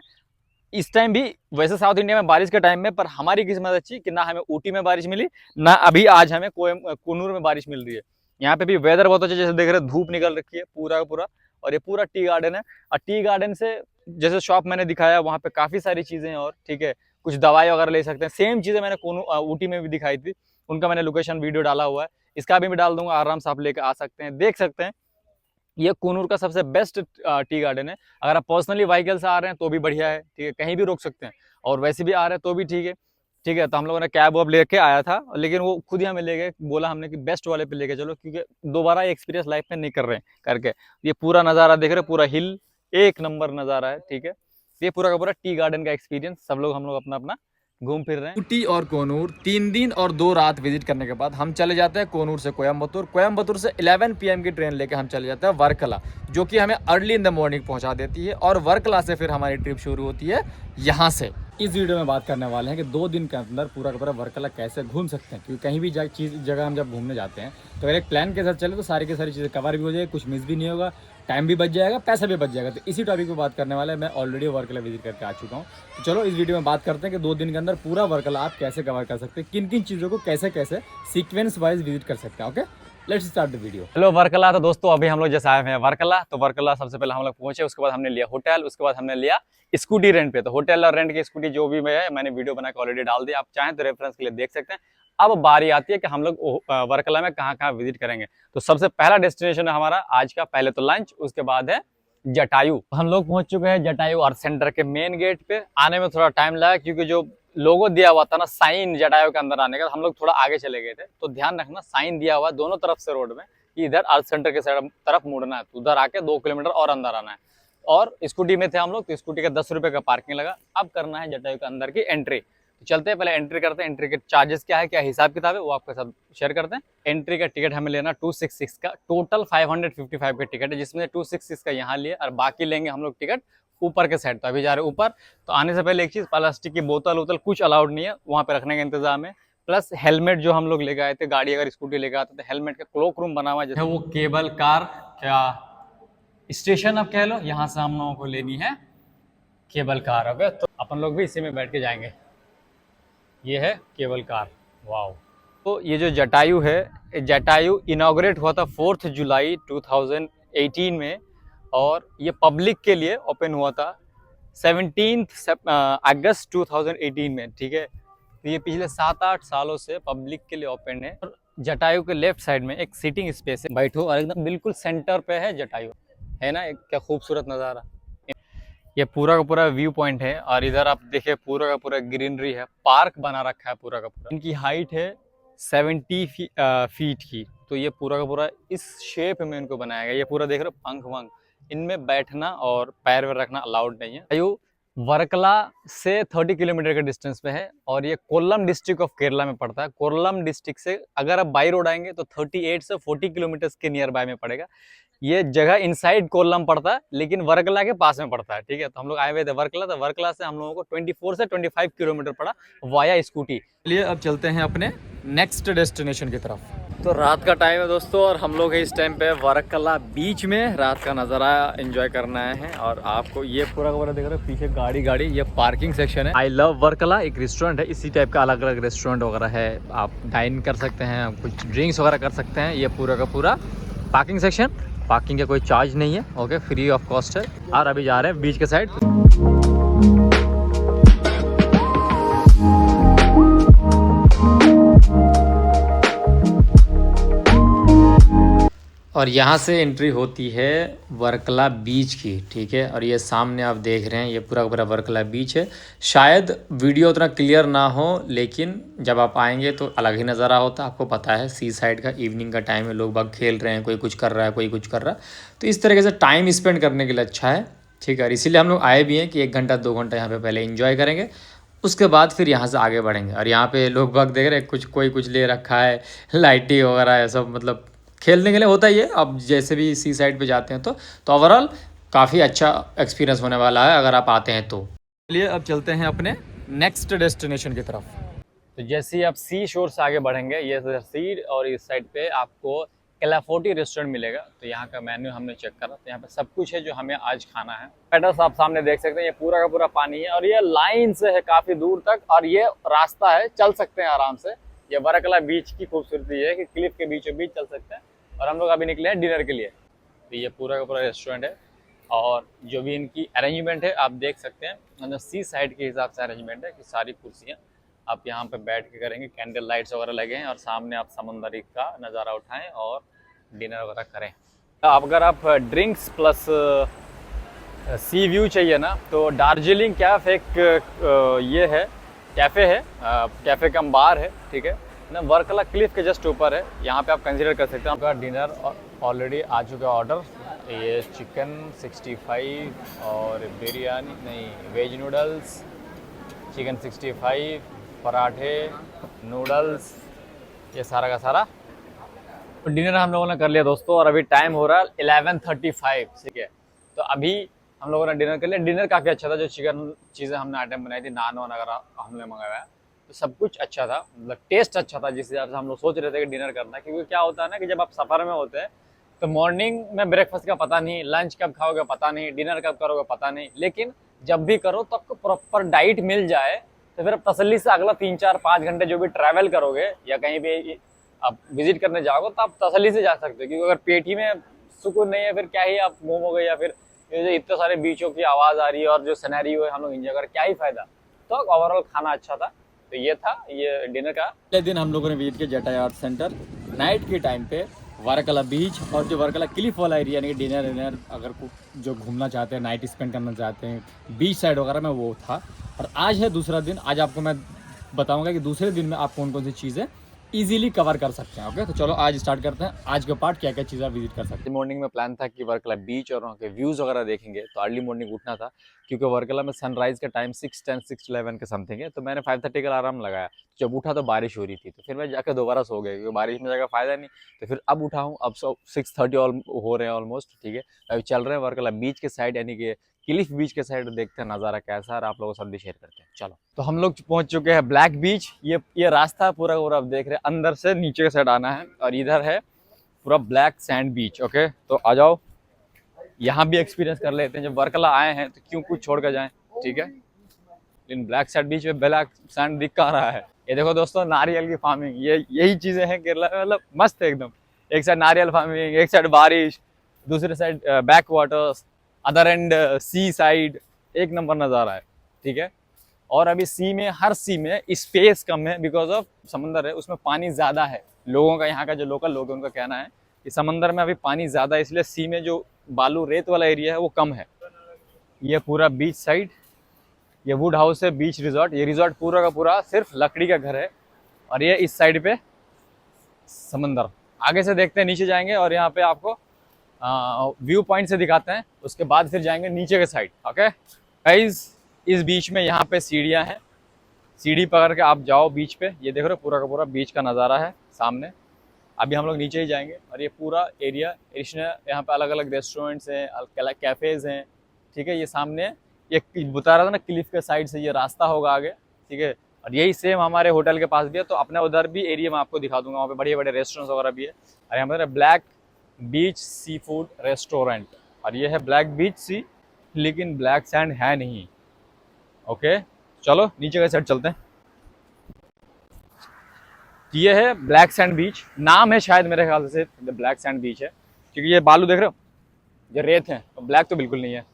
इस टाइम भी वैसे साउथ इंडिया में बारिश के टाइम में, पर हमारी किस्मत अच्छी कि ना हमें ऊटी में बारिश मिली, ना अभी आज हमें कूनूर में बारिश मिल रही है। यहाँ पे भी वेदर बहुत अच्छा, जैसे देख रहे धूप निकल रखी है पूरा का पूरा, और ये पूरा टी गार्डन है। और टी गार्डन से जैसे शॉप मैंने दिखाया, वहाँ पे काफ़ी सारी चीज़ें हैं, और ठीक है, कुछ दवाई वगैरह ले सकते हैं। सेम चीज़ें मैंने ऊटी में भी दिखाई थी, उनका मैंने लोकेशन वीडियो डाला हुआ है, इसका भी मैं डाल दूंगा, आराम से आप लेकर आ सकते हैं, देख सकते हैं। ये कूनूर का सबसे बेस्ट टी गार्डन है। अगर आप पर्सनली व्हीकल से आ रहे हैं तो भी बढ़िया है, ठीक है, कहीं भी रोक सकते हैं, और वैसे भी आ रहे हैं तो भी ठीक है, ठीक है। तो हम लोगों ने कैब वैब लेके आया था, लेकिन वो खुद ही हमें ले गए, बोला हमने कि बेस्ट वाले पे लेके चलो, क्योंकि दोबारा ये एक्सपीरियंस लाइफ में नहीं कर रहे हैं करके। ये पूरा नज़ारा देख रहे, पूरा हिल, एक नंबर नज़ारा है, ठीक है। ये पूरा का पूरा टी गार्डन का एक्सपीरियंस सब लोग हम लोग अपना अपना घूम फिर रहे हैं। ऊटी और कोनूर 3 दिन और 2 रात विजिट करने के बाद हम चले जाते हैं कोनूर से कोयम्बतूर। कोयम्बतूर से 11 PM की ट्रेन लेकर हम चले जाते हैं वर्कला, जो कि हमें अर्ली इन द मॉर्निंग पहुंचा देती है, और वर्कला से फिर हमारी ट्रिप शुरू होती है यहाँ से। इस वीडियो में बात करने वाले हैं कि 2 दिन के अंदर पूरा का पूरा वर्कला कैसे घूम सकते हैं, क्योंकि कहीं भी जगह हम जब घूमने जाते हैं तो अगर एक प्लान के साथ चले तो सारी की सारी चीज़ें कवर भी हो जाएगी, कुछ मिस भी नहीं होगा, टाइम भी बच जाएगा, पैसा भी बच जाएगा। तो इसी टॉपिक पे बात करने वाला है। मैं ऑलरेडी वर्कला विजिट करके आ चुका हूँ, तो चलो इस वीडियो में बात करते हैं कि 2 दिन के अंदर पूरा वर्कला आप कैसे कवर कर सकते हैं, किन किन चीज़ों को कैसे कैसे सीक्वेंस वाइज विजिट कर सकते हैं। Okay, let's start the video. Hello Varkala. तो दोस्तों अभी हम लोग जैसे आए हैं वर्कला, तो वर्कला सबसे पहले हम लोग पहुंचे, उसके बाद हमने लिया होटल, उसके बाद हमने लिया स्कूटी रेंट पे। तो होटल और रेंट की स्कूटी जो भी मैंने वीडियो बना के ऑलरेडी डाल दिया, आप चाहें तो रेफरेंस के लिए देख सकते हैं। अब बारी आती है कि हम लोग वर्कला में कहाँ कहाँ विजिट करेंगे। तो सबसे पहला डेस्टिनेशन है हमारा आज का, पहले तो लंच, उसके बाद है जटायु। हम लोग पहुंच चुके हैं जटायु आर्ट सेंटर के मेन गेट पे। आने में थोड़ा टाइम लगा, क्योंकि जो लोगो दिया हुआ था ना साइन जटायु के अंदर आने का, हम लोग थोड़ा आगे चले गए थे, तो ध्यान रखना साइन दिया हुआ दोनों तरफ से रोड में कि इधर आर्ट सेंटर के तरफ मुड़ना है, तो उधर आके 2 किलोमीटर और अंदर आना है। और स्कूटी में थे हम लोग, तो स्कूटी का 10 रुपये का पार्किंग लगा। अब करना है जटायु के अंदर की एंट्री, तो चलते हैं, पहले एंट्री करते हैं। एंट्री के चार्जेस क्या है, क्या हिसाब किताब है, वो आपके साथ शेयर करते हैं। एंट्री का टिकट हमें लेना 266 का, टोटल 555 का टिकट है, जिसमें 266 का यहाँ लिए, और बाकी लेंगे हम लोग टिकट ऊपर के साइड। तो अभी जा रहे ऊपर, तो आने से पहले एक चीज़, प्लास्टिक की बोतल वोतल कुछ अलाउड नहीं है, वहाँ पे रखने का इंतजाम है। प्लस हेलमेट जो हम लोग लेके आए थे, गाड़ी अगर स्कूटी लेके आते तो हेलमेट का क्लोक रूम बना हुआ है, जैसे वो केबल कार क्या स्टेशन अब कह लो, यहाँ से हम लोगों को लेनी है केबल कार। ओके, तो अपन लोग भी इसी में बैठ के जाएंगे। ये है केबल कार। वाओ। तो ये जो जटायु है, जटायु इनॉग्रेट हुआ था 4 जुलाई 2018 में, और ये पब्लिक के लिए ओपन हुआ था 17 अगस्त 2018 में। ठीक है, तो ये पिछले 7-8 सालों से पब्लिक के लिए ओपन है। और जटायु के लेफ्ट साइड में एक सीटिंग स्पेस है, बैठो, और एकदम बिल्कुल सेंटर पे है जटायु। है ना, एक क्या खूबसूरत नज़ारा। ये पूरा का पूरा व्यू पॉइंट है, और इधर आप देखिए पूरा का पूरा ग्रीनरी है, पार्क बना रखा है पूरा का पूरा। इनकी हाइट है 70 फीट की। तो ये पूरा का पूरा इस शेप में इनको बनाया गया। ये पूरा देख रहे हो, पंख वंख, इनमें बैठना और पैर वैर रखना अलाउड नहीं है। आयु वर्कला से 30 किलोमीटर के डिस्टेंस पे है, और ये कोल्लम डिस्ट्रिक्ट ऑफ केरला में पड़ता है। कोल्लम डिस्ट्रिक्ट से अगर आप बाई रोड आएंगे तो 38 से 40 किलोमीटर के नियर बाय में पड़ेगा। ये जगह इनसाइड कोल्लम पड़ता है, लेकिन वर्कला के पास में पड़ता है। ठीक है, तो हम लोग आए हुए थे वर्कला, तो वर्कला से हम लोगों को 24 से 25 किलोमीटर पड़ा वाया स्कूटी। चलिए अब चलते हैं अपने नेक्स्ट डेस्टिनेशन की तरफ। तो रात का टाइम है दोस्तों, और हम लोग इस टाइम पे वर्कला बीच में रात का नज़ारा एंजॉय करना है। और आपको ये पूरा का पूरा देख रहे हो, पीछे गाड़ी, ये पार्किंग सेक्शन है। आई लव वर्कला एक रेस्टोरेंट है, इसी टाइप का अलग अलग रेस्टोरेंट वगैरह है, आप डाइन कर सकते हैं, कुछ ड्रिंक्स वगैरह कर सकते हैं। ये पूरा का पूरा पार्किंग सेक्शन, पार्किंग का कोई चार्ज नहीं है। ओके, फ्री ऑफ कॉस्ट है। और अभी जा रहे हैं बीच के साइड। और यहाँ से एंट्री होती है वर्कला बीच की। ठीक है, और ये सामने आप देख रहे हैं, ये पूरा पूरा वर्कला बीच है। शायद वीडियो उतना क्लियर ना हो, लेकिन जब आप आएंगे तो अलग ही नज़ारा होता है। आपको पता है सी साइड का इवनिंग का टाइम है, लोग बाग खेल रहे हैं, कोई कुछ कर रहा है, कोई कुछ कर रहा है, तो इस तरीके से टाइम स्पेंड करने के लिए अच्छा है। ठीक है, और इसीलिए हम लोग आए भी हैं कि 1 घंटा 2 घंटा यहाँ पे पहले इंजॉय करेंगे, उसके बाद फिर यहाँ से आगे बढ़ेंगे। और यहाँ पे लोग बाग देख रहे हैं, कोई कुछ ले रखा है, लाइटी वगैरह है सब, मतलब खेलने के लिए होता ही है। अब जैसे भी सी साइड पे जाते हैं तो ओवरऑल काफ़ी अच्छा एक्सपीरियंस होने वाला है अगर आप आते हैं तो। चलिए अब चलते हैं अपने नेक्स्ट डेस्टिनेशन की तरफ। तो जैसे ही आप सी शोर से आगे बढ़ेंगे, ये सी, और इस साइड पे आपको कैलाफोर्टी रेस्टोरेंट मिलेगा। तो यहाँ का मेन्यू हमने चेक करा, तो यहाँ पे सब कुछ है जो हमें आज खाना है। एड्रेस आप सामने देख सकते हैं, ये पूरा का पूरा पानी है, और ये लाइन से है काफ़ी दूर तक, और ये रास्ता है, चल सकते हैं आराम से। ये वर्कला बीच की खूबसूरती है कि क्लिफ के बीचों बीच चल सकते हैं। और हम लोग अभी निकले हैं डिनर के लिए। तो ये पूरा का पूरा रेस्टोरेंट है, और जो भी इनकी अरेंजमेंट है आप देख सकते हैं, मतलब सी साइड के हिसाब से अरेंजमेंट है कि सारी कुर्सियाँ आप यहाँ पे बैठ के करेंगे, कैंडल लाइट्स वगैरह लगे हैं, और सामने आप समंदरी का नज़ारा उठाएं और डिनर वगैरह करें। अब अगर आप ड्रिंक्स प्लस सी व्यू चाहिए ना, तो दार्जिलिंग कैफ़े एक ये है, कैफ़े है, कैफ़े कम बार है। ठीक है ना, वर्कला क्लिफ के जस्ट ऊपर है, यहाँ पे आप कंसीडर कर सकते हैं। आपका डिनर ऑलरेडी आ चुका है ऑर्डर, ये चिकन 65 और बिरयानी नहीं, वेज नूडल्स, चिकन 65, पराठे, नूडल्स, ये सारा का सारा। तो डिनर हम लोगों ने कर लिया दोस्तों, और अभी टाइम हो रहा है 11:35। ठीक है, तो अभी हम लोगों ने डिनर कर लिया। डिनर काफ़ी अच्छा था, जो चिकन चीज़ें हमने आइटम बनाई थी, नान वान अगर हमने मंगाया, तो सब कुछ अच्छा था, मतलब टेस्ट अच्छा था, जिस हिसाब से हम लोग सोच रहे थे कि डिनर करना है। क्योंकि क्या होता है ना कि जब आप सफ़र में होते हैं तो मॉर्निंग में ब्रेकफास्ट का पता नहीं, लंच कब खाओगे पता नहीं, डिनर कब करोगे पता नहीं, लेकिन जब भी करो तो आपको प्रॉपर डाइट मिल जाए, तो फिर आप तसल्ली से अगला 3-4-5 घंटे जो भी ट्रैवल करोगे या कहीं भी आप विजिट करने जाओगे, तो आप तसल्ली से जा सकते हो। क्योंकि अगर पेट ही में सुकून नहीं है, फिर क्या ही आप घूमोगे, या फिर ये जो इतने सारे बीचों की आवाज़ आ रही है और जो सिनेरियो है हम लोग इंजॉय कर, क्या ही फ़ायदा। तो ओवरऑल खाना अच्छा था। तो ये था ये डिनर का। अगले दिन हम लोगों ने विजिट किया जटायु आर्ट सेंटर नाइट के टाइम पे, वर्कला बीच और जो वर्कला क्लिफ वाला एरिया, यानी कि डिनर अगर जो घूमना चाहते हैं, नाइट स्पेंड करना चाहते हैं बीच साइड वगैरह में, वो था। और आज है दूसरा दिन, आज आपको मैं बताऊंगा कि दूसरे दिन में आप कौन कौन सी चीज़ें इजीली कवर कर सकते हैं। ओके, तो चलो आज स्टार्ट करते हैं आज का पार्ट, क्या क्या चीज़ें आप विजिट कर सकते हैं। मॉर्निंग में प्लान था कि वर्कला बीच और वहाँ के व्यूज़ वगैरह देखेंगे, तो अर्ली मॉर्निंग उठना था, क्योंकि वर्कला में सनराइज़ का टाइम 6:10 6:11 के समथिंग है। तो मैंने 5:30 का अलार्म लगाया, जब उठा तो बारिश हो रही थी, तो फिर मैं जाकर दोबारा सो गया, क्योंकि बारिश में जाकर फ़ायदा नहीं। तो फिर अब उठा हूँ, अब 6:30 हो रहे हैं ऑलमोस्ट। ठीक है, अभी चल रहे हैं वर्कला बीच के साइड, यानी कि क्लिफ बीच के साइड, देखते हैं नज़ारा कैसा है, आप लोगों के साथ भी शेयर करते हैं। चलो, तो हम लोग पहुंच चुके हैं ब्लैक बीच। ये रास्ता पूरा पूरा आप देख रहे हैं, अंदर से नीचे के साइड आना है, और इधर है पूरा ब्लैक सैंड बीच। ओके, तो आ जाओ, यहाँ भी एक्सपीरियंस कर लेते हैं। जब वर्कला आए हैं तो क्यों कुछ छोड़ कर जाएं। ठीक है। लेकिन ब्लैक सैंड बीच पे ब्लैक सैंड दिख कहाँ रहा है। ये देखो दोस्तों, नारियल की फार्मिंग, ये यही चीजें हैं केरला में, मतलब मस्त है एकदम। एक साइड नारियल फार्मिंग, एक साइड बारिश, दूसरे side back waters, other end sea side, एक नंबर नज़ारा है, ठीक है। और अभी सी में, हर सी में स्पेस कम है बिकॉज ऑफ समंदर है, उसमें पानी ज़्यादा है। लोगों का, यहाँ का जो लोकल लोग हैं उनका कहना है कि समंदर में अभी पानी ज़्यादा है, इसलिए सी में जो बालू रेत वाला एरिया है वो कम है। ये पूरा बीच साइड, ये वुड हाउस है, बीच रिजॉर्ट। ये रिजॉर्ट पूरा का पूरा सिर्फ लकड़ी का घर है। और ये इस साइड पे समंदर। आगे से देखते हैं, नीचे जाएंगे और यहाँ पे आपको व्यू पॉइंट से दिखाते हैं, उसके बाद फिर जाएंगे नीचे के साइड। ओके गाइस, इस बीच में यहाँ पे सीढ़ियाँ हैं, सीढ़ी पकड़ के आप जाओ बीच पे। ये देख रहे हो पूरा का पूरा बीच का नज़ारा है सामने। अभी हम लोग नीचे ही जाएंगे और ये पूरा एरिया, इसमें यहाँ पे अलग अलग रेस्टोरेंट्स हैं, अलग कैफ़ेज़ हैं, ठीक है। ये सामने ये बता रहा था ना, क्लिफ के साइड से ये रास्ता होगा आगे, ठीक है। और यही सेम हमारे होटल के पास भी है, तो अपने उधर भी एरिया में आपको दिखा दूंगा, वहाँ पे बड़े बड़े रेस्टोरेंट्स वगैरह भी है। और यहाँ पर ब्लैक बीच सी फूड रेस्टोरेंट, और ये है ब्लैक बीच सी, लेकिन ब्लैक सैंड है नहीं। ओके चलो नीचे का साइड चलते हैं। ये है ब्लैक सैंड बीच, नाम है शायद मेरे ख्याल से ब्लैक सैंड बीच है, क्योंकि ये बालू देख रहे हो, ये रेत है, तो ब्लैक तो बिल्कुल नहीं है।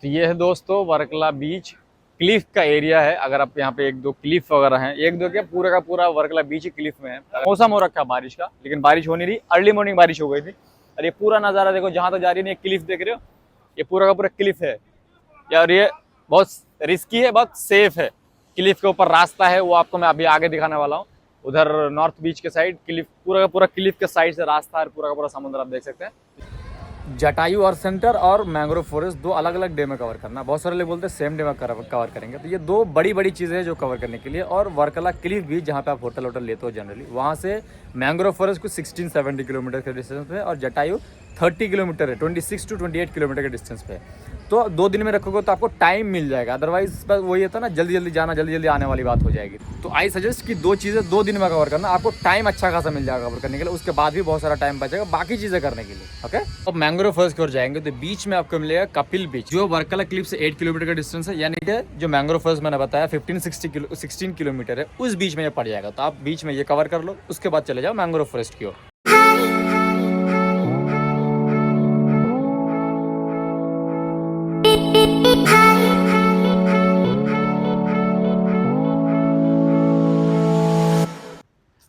तो ये है दोस्तों वर्कला बीच, क्लिफ का एरिया है। अगर आप यहाँ पे एक दो क्लिफ वगैरह हैं, एक दो क्या पूरा का पूरा वर्कला बीच ही क्लिफ में है। मौसम हो रखा है बारिश का, लेकिन बारिश हो नहीं रही, अर्ली मॉर्निंग बारिश हो गई थी। और ये पूरा नज़ारा देखो, जहाँ तक जा रही है, ये क्लिफ देख रहे हो, ये पूरा का पूरा क्लिफ है यार। ये बहुत रिस्की है, बहुत सेफ है। क्लिफ के ऊपर रास्ता है, वो आपको मैं अभी आगे दिखाने वाला हूँ। उधर नॉर्थ बीच के साइड क्लिफ, पूरा का पूरा क्लिफ के साइड से रास्ता है, पूरा का पूरा समुद्र आप देख सकते हैं। जटायू अर्थ सेंटर और मैंग्रोव फॉरेस्ट दो अलग अलग डे में कवर करना। बहुत सारे लोग बोलते हैं सेम डे में कवर करेंगे, तो ये दो बड़ी बड़ी चीज़ें हैं जो कवर करने के लिए। और वर्कला क्लिफ बीच, जहाँ पे आप होटल लेते हो जनरली, वहाँ से मैंग्रोव फॉरेस्ट कुछ 16-17 किलोमीटर के डिस्टेंस पे, और जटायू 30 किलोमीटर है, 26 to 28 किलोमीटर के डिस्टेंस पे। तो 2 दिन में रखोगे तो आपको टाइम मिल जाएगा, अदरवाइज वही होता है ना, जल्दी जल्दी जाना, जल्दी जल्दी आने वाली बात हो जाएगी। तो आई सजेस्ट कि 2 चीज़ें 2 दिन में कवर करना, आपको टाइम अच्छा खासा मिल जाएगा कवर करने के लिए। उसके बाद भी बहुत सारा टाइम बचेगा बाकी चीज़ें करने के लिए। ओके, अब मैंग्रोव फॉरेस्ट की ओर जाएंगे तो बीच में आपको मिलेगा कपिल बीच, जो वर्कला क्लिफ से 8 किलोमीटर का डिस्टेंस है, यानी कि जो मैंग्रोव फॉरेस्ट मैंने बताया 16 किलोमीटर है, उस बीच में ये पड़ जाएगा। तो आप बीच में ये कवर कर लो, उसके बाद चले जाओ मैंग्रोव फॉरेस्ट की ओर।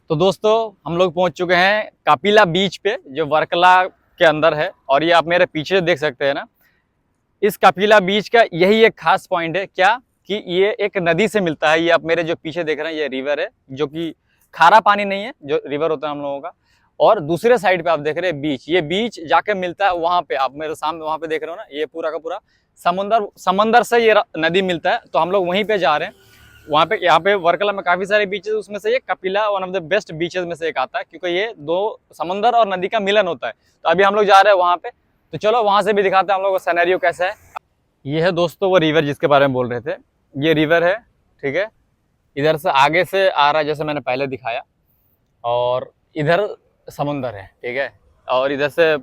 तो दोस्तों हम लोग पहुंच चुके हैं कपिला बीच पे, जो वर्कला के अंदर है। और ये आप मेरे पीछे देख सकते हैं ना, इस कपिला बीच का यही एक खास पॉइंट है, क्या कि ये एक नदी से मिलता है। ये आप मेरे जो पीछे देख रहे हैं, ये रिवर है, जो कि खारा पानी नहीं है, जो रिवर होता है हम लोगों का। और दूसरे साइड पे आप देख रहे हैं बीच, ये बीच जाके मिलता है वहां पे, आप मेरे सामने वहां पे देख रहे हो ना, ये पूरा का पूरा समंदर से ये नदी मिलता है। तो हम लोग वहीं पे जा रहे हैं, वहाँ पे। यहाँ पे वर्कला में काफी सारे बीचेस, उसमें से ये Kapila one of the best beaches में से एक आता है, क्योंकि ये 2 समंदर और नदी का मिलन होता है। तो अभी हम लोग जा रहे हैं वहाँ पे, तो चलो वहाँ से भी दिखाते हैं हम लोग को सिनेरियो कैसा है। ये है दोस्तों वो रिवर जिसके बारे में बोल रहे थे, ये रिवर है, ठीक है। इधर से आगे से आ रहा है, जैसे मैंने पहले दिखाया, और इधर समुंदर है, ठीक है। और इधर से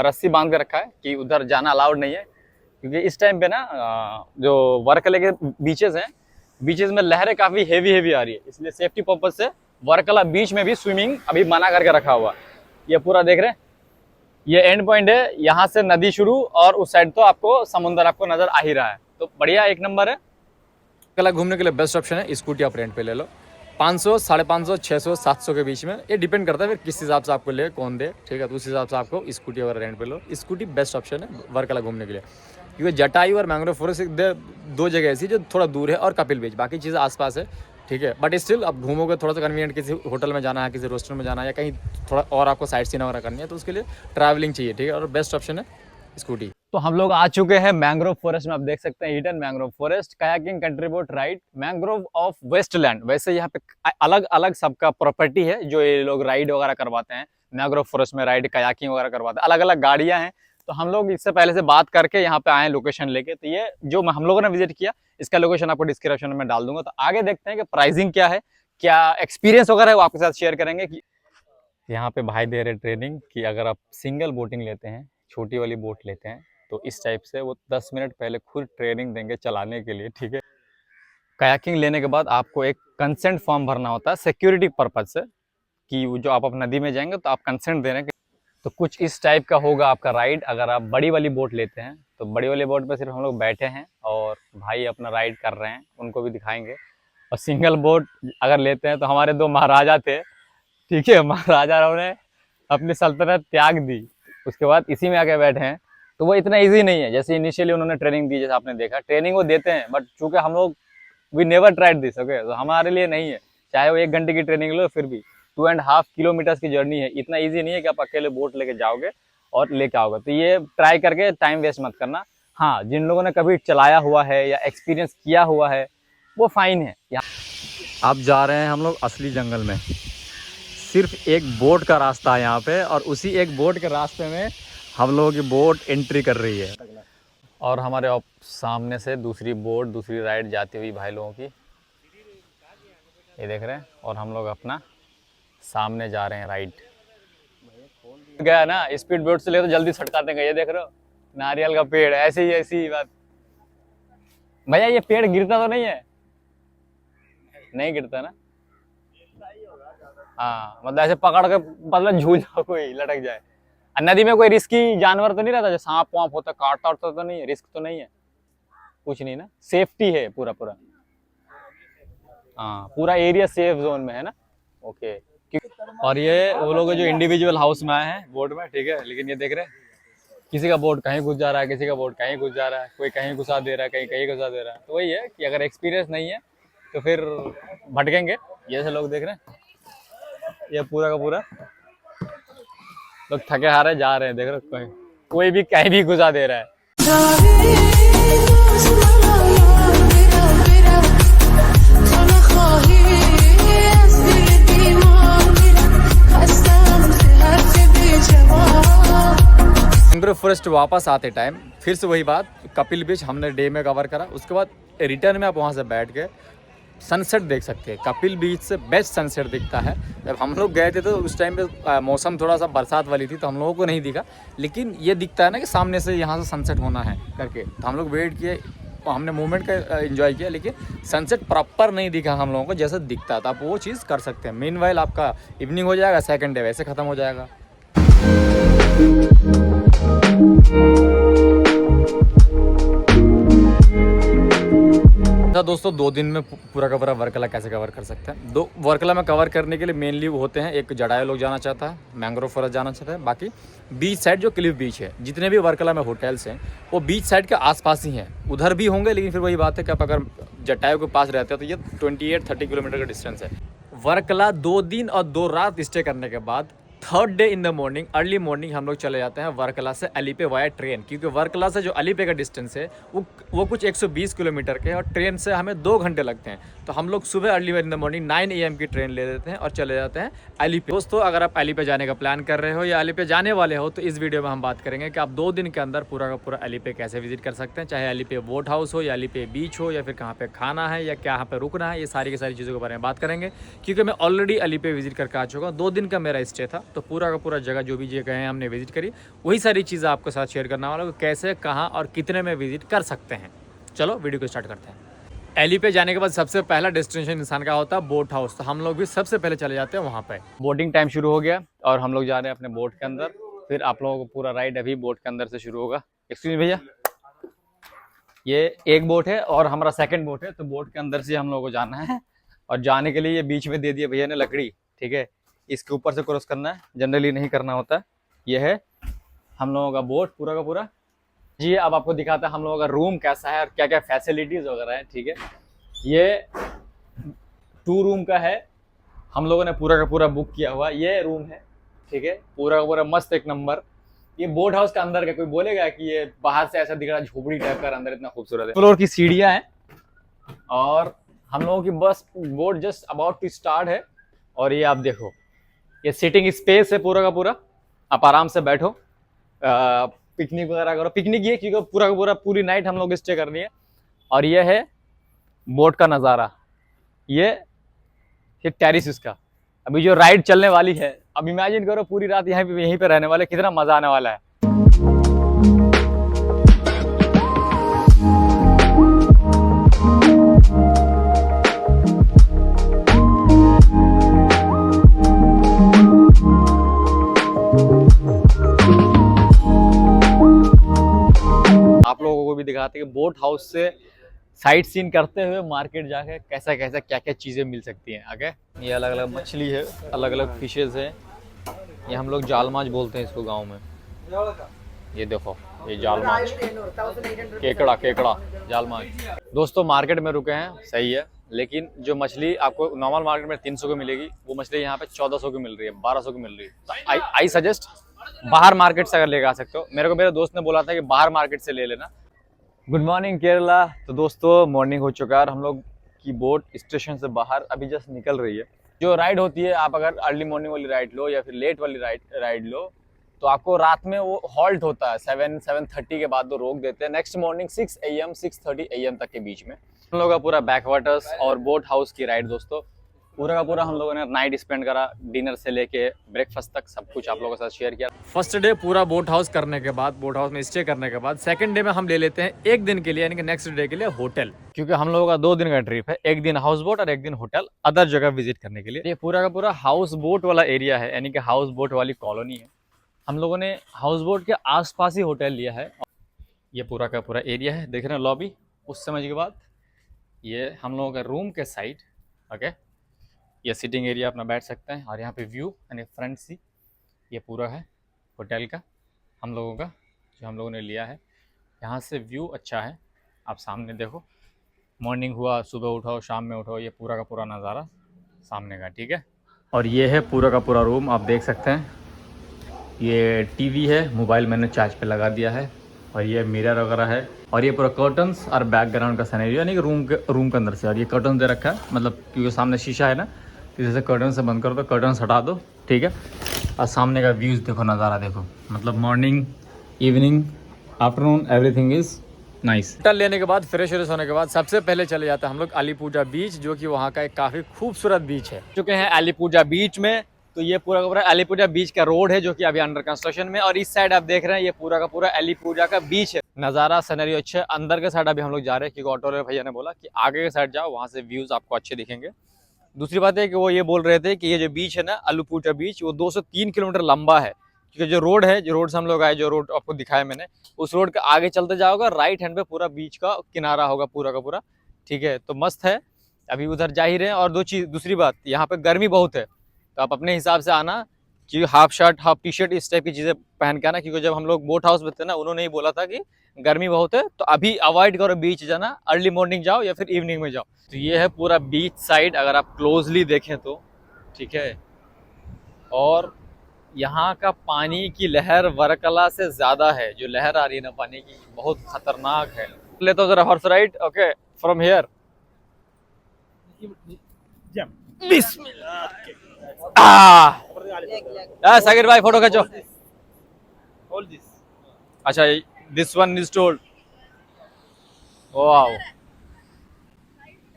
रस्सी बांध के रखा है कि उधर जाना अलाउड नहीं है, क्योंकि इस टाइम पे ना जो वर्कला के बीचेस हैं, बीचेस में लहरें काफ़ी हेवी आ रही है, इसलिए सेफ्टी पर्पज से वर्कला बीच में भी स्विमिंग अभी मना करके रखा हुआ। ये पूरा देख रहे हैं, ये एंड पॉइंट है, यहाँ से नदी शुरू, और उस साइड तो आपको समुंदर आपको नजर आ ही रहा है। तो बढ़िया, एक नंबर है। वर्कला घूमने के लिए बेस्ट ऑप्शन है, स्कूटी आप रेंट पे ले लो, 500, 550, 600, 700 के बीच में। ये डिपेंड करता है फिर किस हिसाब से आपको ले, कौन दे, ठीक है। तो उस हिसाब से आपको स्कूटी वगैरह रेंट पे लो। स्कूटी बेस्ट ऑप्शन है वर्कला घूमने के लिए, क्योंकि जटायू और मैंग्रोव फॉरेस्ट 2 जगह ऐसी जो थोड़ा दूर है, और कपिल बीच, बाकी चीज़ें आसपास है, ठीक है। बट स्टिल अब घूमोगे थोड़ा सा कन्वीनियंट, किसी होटल में जाना है, किसी रेस्टोरेंट में जाना है, या कहीं थोड़ा और आपको साइट सीन वगैरह करनी है, तो उसके लिए ट्रैवलिंग चाहिए, ठीक है। और बेस्ट ऑप्शन है स्कूटी। तो हम लोग आ चुके हैं मैंग्रोव फॉरेस्ट में, आप देख सकते हैं hidden mangrove forest, kayaking, country boat ride, mangrove of westland. वैसे यहाँ पे अलग अलग सबका प्रॉपर्टी है, जो ये लोग राइड वगैरह करवाते हैं मैंग्रोव फॉरेस्ट में, राइड कायाकिंग वगैरह करवाते हैं, अलग अलग गाड़ियाँ हैं। तो हम लोग इससे पहले से बात करके यहाँ पे आए लोकेशन लेके। तो ये जो हम लोगों ने विजिट किया, इसका लोकेशन आपको डिस्क्रिप्शन में डाल दूंगा। तो आगे देखते हैं कि प्राइसिंग क्या है, क्या एक्सपीरियंस वगैरह है, वो आपके साथ शेयर करेंगे। कि यहाँ पे भाई दे रहे ट्रेनिंग कि अगर आप सिंगल बोटिंग लेते हैं, छोटी वाली बोट लेते हैं, तो इस टाइप से वो 10 मिनट पहले खुद ट्रेनिंग देंगे चलाने के लिए, ठीक है। कायाकिंग लेने के बाद आपको एक कंसेंट फॉर्म भरना होता है सिक्योरिटी पर्पज से, कि वो जो आप नदी में जाएंगे तो आप कंसेंट दे रहे हैं। तो कुछ इस टाइप का होगा आपका राइड। अगर आप बड़ी वाली बोट लेते हैं तो बड़ी वाली बोट पे सिर्फ हम लोग बैठे हैं और भाई अपना राइड कर रहे हैं, उनको भी दिखाएंगे। और सिंगल बोट अगर लेते हैं तो हमारे 2 महाराजा थे, ठीक है, महाराजा ने अपनी सल्तनत त्याग दी, उसके बाद इसी में आके बैठे हैं। तो वो इतना ईजी नहीं है जैसे इनिशियली उन्होंने ट्रेनिंग दी, जैसे आपने देखा ट्रेनिंग वो देते हैं, बट चूंकि हम लोग we never tried this, okay, तो हमारे लिए नहीं है। चाहे वो 1 घंटे की ट्रेनिंग लो, फिर भी 2.5 किलोमीटर की जर्नी है, इतना ईजी नहीं है कि आप अकेले बोट लेके जाओगे और लेके आओगे। तो ये ट्राई करके टाइम वेस्ट मत करना। हाँ, जिन लोगों ने कभी चलाया हुआ है या एक्सपीरियंस किया हुआ है वो फाइन है। आप जा रहे हैं हम लोग असली जंगल में, सिर्फ एक बोट का रास्ता है यहाँ पे, और उसी एक बोट के रास्ते में हम लोगों की बोट एंट्री कर रही है। और हमारे सामने से दूसरी बोट, दूसरी राइड जाती हुई भाई लोगों की, ये देख रहे हैं। और हम लोग अपना सामने जा रहे हैं राइड। गया ना, स्पीड बोट से ले तो जल्दी सटका देंगे। ये देख रहे हो नारियल का पेड़, ऐसी ही बात। भैया ये पेड़ गिरता तो नहीं है? नहीं गिरता ना? हाँ, मतलब ऐसे पकड़ के मतलब झूल जाओ, कोई लटक जाए। नदी में कोई रिस्की जानवर तो नहीं रहता, जैसे सांप वाप होता, काटता उठता तो नहीं है? रिस्क तो नहीं है, कुछ नहीं ना, सेफ्टी है पूरा। हाँ, पूरा एरिया सेफ जोन में है ना, ओके। और ये वो लोग जो इंडिविजुअल हाउस में आए हैं बोट में, ठीक है, लेकिन ये देख रहे हैं किसी का बोट कहीं घुस जा रहा है, किसी का बोट कहीं घुस जा रहा है, कोई कहीं घुसा दे रहा है, कहीं घुसा दे रहा है। तो वही है कि अगर एक्सपीरियंस नहीं है तो फिर भटकेंगे। जैसे लोग देख रहे हैं, ये पूरा का पूरा लोग थके हारे जा रहे हैं, देख रहे हो, कोई भी कहीं भी घुसा दे रहा है। मैंग्रोव फॉरेस्ट वापस आते टाइम फिर से वही बात, कपिल बीच हमने डे में कवर करा, उसके बाद रिटर्न में आप वहाँ से बैठ के सनसेट देख सकते हैं। कपिल बीच से बेस्ट सनसेट दिखता है। जब हम लोग गए थे तो उस टाइम पे मौसम थोड़ा सा बरसात वाली थी, तो हम लोगों को नहीं दिखा, लेकिन ये दिखता है ना कि सामने से यहाँ से सनसेट होना है करके। तो हम लोग वेट किए, हमने मूवमेंट का एंजॉय किया, लेकिन सनसेट प्रॉपर नहीं दिखा हम लोगों को जैसे दिखता है। तो आप वो चीज़ कर सकते हैं। मीनवाइल आपका इवनिंग हो जाएगा, सेकंड डे वैसे ख़त्म हो जाएगा। अच्छा दोस्तों, 2 दिन में पूरा का पूरा वर्कला कैसे कवर कर सकते हैं? वर्कला में कवर करने के लिए मेनली वो होते हैं, एक जड़ायो लोग जाना चाहता है, मैंग्रोव फॉरेस्ट जाना चाहता है, बाकी बीच साइड जो क्लिफ बीच है, जितने भी वर्कला में होटल्स हैं वो बीच साइड के आसपास ही हैं। उधर भी होंगे, लेकिन फिर वही बात है कि आप अगर जटायु के पास रहते हैं तो ये 28-30 किलोमीटर का डिस्टेंस है। वर्कला 2 दिन और 2 रात स्टे करने के बाद 3rd day in the morning, early morning हम लोग चले जाते हैं वर्कला से अलीपे वाया ट्रेन, क्योंकि वर्कला से जो अलीपे का डिस्टेंस है वो कुछ 120 किलोमीटर के है और ट्रेन से हमें 2 घंटे लगते हैं। तो हम लोग सुबह early in the morning 9 AM की ट्रेन ले लेते हैं और चले जाते हैं अलीपे। दोस्तों, अगर आप अलीपे जाने का प्लान कर रहे हो या अलीपे जाने वाले हो तो इस वीडियो में हम बात करेंगे कि आप 2 दिन के अंदर पूरा का पूरा अलीपे कैसे विजिट कर सकते हैं। चाहे अलीपे बोट हाउस हो या अलीपे बीच हो या फिर कहाँ पे खाना है या क्या यहाँ पे रुकना है, ये सारी की सारी चीज़ों के बारे में बात करेंगे, क्योंकि मैं ऑलरेडी अलीपे विजिट करके आ चुका हूँ। 2 दिन का मेरा स्टे था, तो पूरा का पूरा जगह जो भी जगह है हमने विजिट करी, वही सारी चीज़ें आपके साथ शेयर करने वाला हूँ, कैसे, कहाँ और कितने में विजिट कर सकते हैं। चलो वीडियो को स्टार्ट करते हैं। अलीपे जाने के बाद सबसे पहला डेस्टिनेशन इंसान का होता है बोट हाउस, तो हम लोग भी सबसे पहले चले जाते हैं वहाँ पे। बोटिंग टाइम शुरू हो गया और हम लोग जा रहे हैं अपने बोट के अंदर। फिर आप लोगों को पूरा राइड अभी बोट के अंदर से शुरू होगा। एक्सक्यूज भैया, ये एक बोट है और हमारा सेकंड बोट है, तो बोट के अंदर से हम लोगों को जाना है। और जाने के लिए ये बीच में दे दिया भैया ने लकड़ी, ठीक है, इसके ऊपर से क्रॉस करना है, जनरली नहीं करना होता। ये है हम लोगों का बोट पूरा का पूरा जी। अब आपको दिखाता है हम लोगों का रूम कैसा है और क्या क्या फैसिलिटीज वगैरह है, ठीक है। ये 2 रूम का है, हम लोगों ने पूरा का पूरा बुक किया हुआ ये रूम है, ठीक है, पूरा का पूरा मस्त एक नंबर। ये बोट हाउस का अंदर का कोई बोलेगा कि ये बाहर से ऐसा दिख रहा है झोपड़ी टाइप का, अंदर इतना खूबसूरत है। फ्लोर की सीढ़ियाँ हैं और हम लोगों की बस boat just about to start है। और ये आप देखो, ये सिटिंग स्पेस है पूरा का पूरा, आप आराम से बैठो, पिकनिक वगैरह करो। पिकनिक ये क्योंकि पूरा का पूरा पूरी नाइट हम लोग स्टे करनी है। और ये है बोट का नज़ारा, ये टेरिस इसका। अभी जो राइड चलने वाली है, अब इमेजिन करो पूरी रात यहीं पे रहने वाले, कितना मजा आने वाला है। दिखाते हैं कि बोट हाउस से साइट सीन करते हुए मार्केट जाके कैसा कैसा क्या क्या चीज़ें मिल सकती हैं। आगे ये अलग अलग मछली है, अलग अलग फिशेज है। ये हम लोग जाल माछ बोलते हैं इसको गाँव में। ये देखो ये जाल माछ, केकड़ा केकड़ा जाल माछ। दोस्तों मार्केट में रुके हैं, सही है, लेकिन जो मछली आपको नॉर्मल मार्केट में 300 की मिलेगी, वो मछली यहाँ पे 1400 की मिल रही है, 1200 की मिल रही है। तो आई सजेस्ट बाहर मार्केट से अगर लेकर आ सकते हो। मेरे को मेरे दोस्त ने बोला था कि बाहर मार्केट से ले लेना। Good morning Kerala. तो दोस्तों मॉर्निंग हो चुका है, हम लोग की बोट स्टेशन से बाहर अभी जस्ट निकल रही है। जो राइड होती है, आप अगर अर्ली मॉर्निंग वाली राइड लो या फिर लेट वाली राइड लो, तो आपको रात में वो हॉल्ट होता है 7-7:30 के बाद वो रोक देते हैं। नेक्स्ट मॉर्निंग 6 AM 6:30 AM तक के बीच में हम लोग का पूरा बैकवाटर्स और बोट हाउस की राइड दोस्तों पूरा का पूरा हम लोगों ने नाइट स्पेंड करा, डिनर से लेके ब्रेकफास्ट तक सब कुछ आप लोगों के साथ शेयर किया। फर्स्ट डे पूरा बोट हाउस करने के बाद, बोट हाउस में स्टे करने के बाद, सेकंड डे में हम ले लेते हैं एक दिन के लिए यानी कि नेक्स्ट डे के लिए होटल, क्योंकि हम लोगों का 2 दिन का ट्रिप है। एक दिन हाउस बोट और एक दिन होटल अदर जगह विजिट करने के लिए। ये पूरा का पूरा हाउस बोट वाला एरिया है, यानी कि हाउस बोट वाली कॉलोनी है। हम लोगों ने हाउस बोट के आसपास ही होटल लिया है। ये पूरा का पूरा एरिया है, देख रहे हैं लॉबी। उस समझ के बाद ये हम लोगों का रूम के साइड, ओके, ये सिटिंग एरिया अपना बैठ सकते हैं। और यहाँ पे व्यू यानी फ्रंट सी ये पूरा है होटल का हम लोगों का, जो हम लोगों ने लिया है। यहाँ से व्यू अच्छा है, आप सामने देखो, मॉर्निंग हुआ, सुबह उठो, शाम में उठो, ये पूरा का पूरा नज़ारा सामने का, ठीक है। और ये है पूरा का पूरा रूम, आप देख सकते हैं। ये टीवी है, मोबाइल मैंने चार्ज पे लगा दिया है, और ये मिरर वगैरह है, और ये पूरा कर्टन्स और बैकग्राउंड का सिनेरियो यानी कि रूम के अंदर से। और ये कर्टन दे रखा है, मतलब क्योंकि सामने शीशा है ना, तो जैसे कर्टन से बंद करो तो कर्टन हटा दो, ठीक है। और सामने का व्यूज़ देखो, नज़ारा देखो, मतलब morning, evening, afternoon, everything is nice. Hotel लेने के बाद फ्रेश व्रेश होने के बाद सबसे पहले चले जाते हैं हम लोग अलीपुजा बीच, जो कि वहाँ का एक काफ़ी खूबसूरत बीच है। चुके हैं अलीपुजा बीच में। तो ये पूरा का पूरा अलीपुजा बीच का रोड है, जो कि अभी अंडर कंस्ट्रक्शन में। और इस साइड आप देख रहे हैं, ये पूरा का पूरा अलीपुजा का बीच है। नज़ारा सिनेरियो अच्छा है। अंदर के साइड अभी हम लोग जा रहे हैं, क्योंकि ऑटो वाले भैया ने बोला कि आगे के साइड जाओ, वहाँ से व्यूज़ आपको अच्छे दिखेंगे। दूसरी बात है कि वो ये बोल रहे थे कि ये जो बीच है ना, अलीपुजा बीच, वो 2 से 3 किलोमीटर लंबा है। क्योंकि जो रोड है, जो रोड से हम लोग आए, जो रोड आपको दिखाया मैंने, उस रोड के आगे चलते जाओगे, राइट हैंड पे पूरा बीच का किनारा होगा पूरा का पूरा, ठीक है। तो मस्त है, अभी उधर जा ही रहे हैं। और दूसरी बात, यहाँ पे गर्मी बहुत है, तो आप अपने हिसाब से आना कि half shirt, half T shirt, इस टाइप की चीज़ें पहन के आना। क्योंकि जब हम लोग बोट हाउस में थे ना, उन्होंने ही बोला था कि गर्मी बहुत है, तो अभी अवॉइड करो बीच जाना, अर्ली मॉर्निंग जाओ या फिर इवनिंग में जाओ। तो ये है पूरा बीच साइड, अगर आप क्लोजली देखें तो, ठीक है। और यहाँ का पानी की लहर वर्कला से ज़्यादा है, जो लहर आ रही है ना पानी की, बहुत खतरनाक है। लेता हूँ जरा horse ride, okay, from here. Sakir भाई फोटो खींचो। अच्छा, this one is told, wow,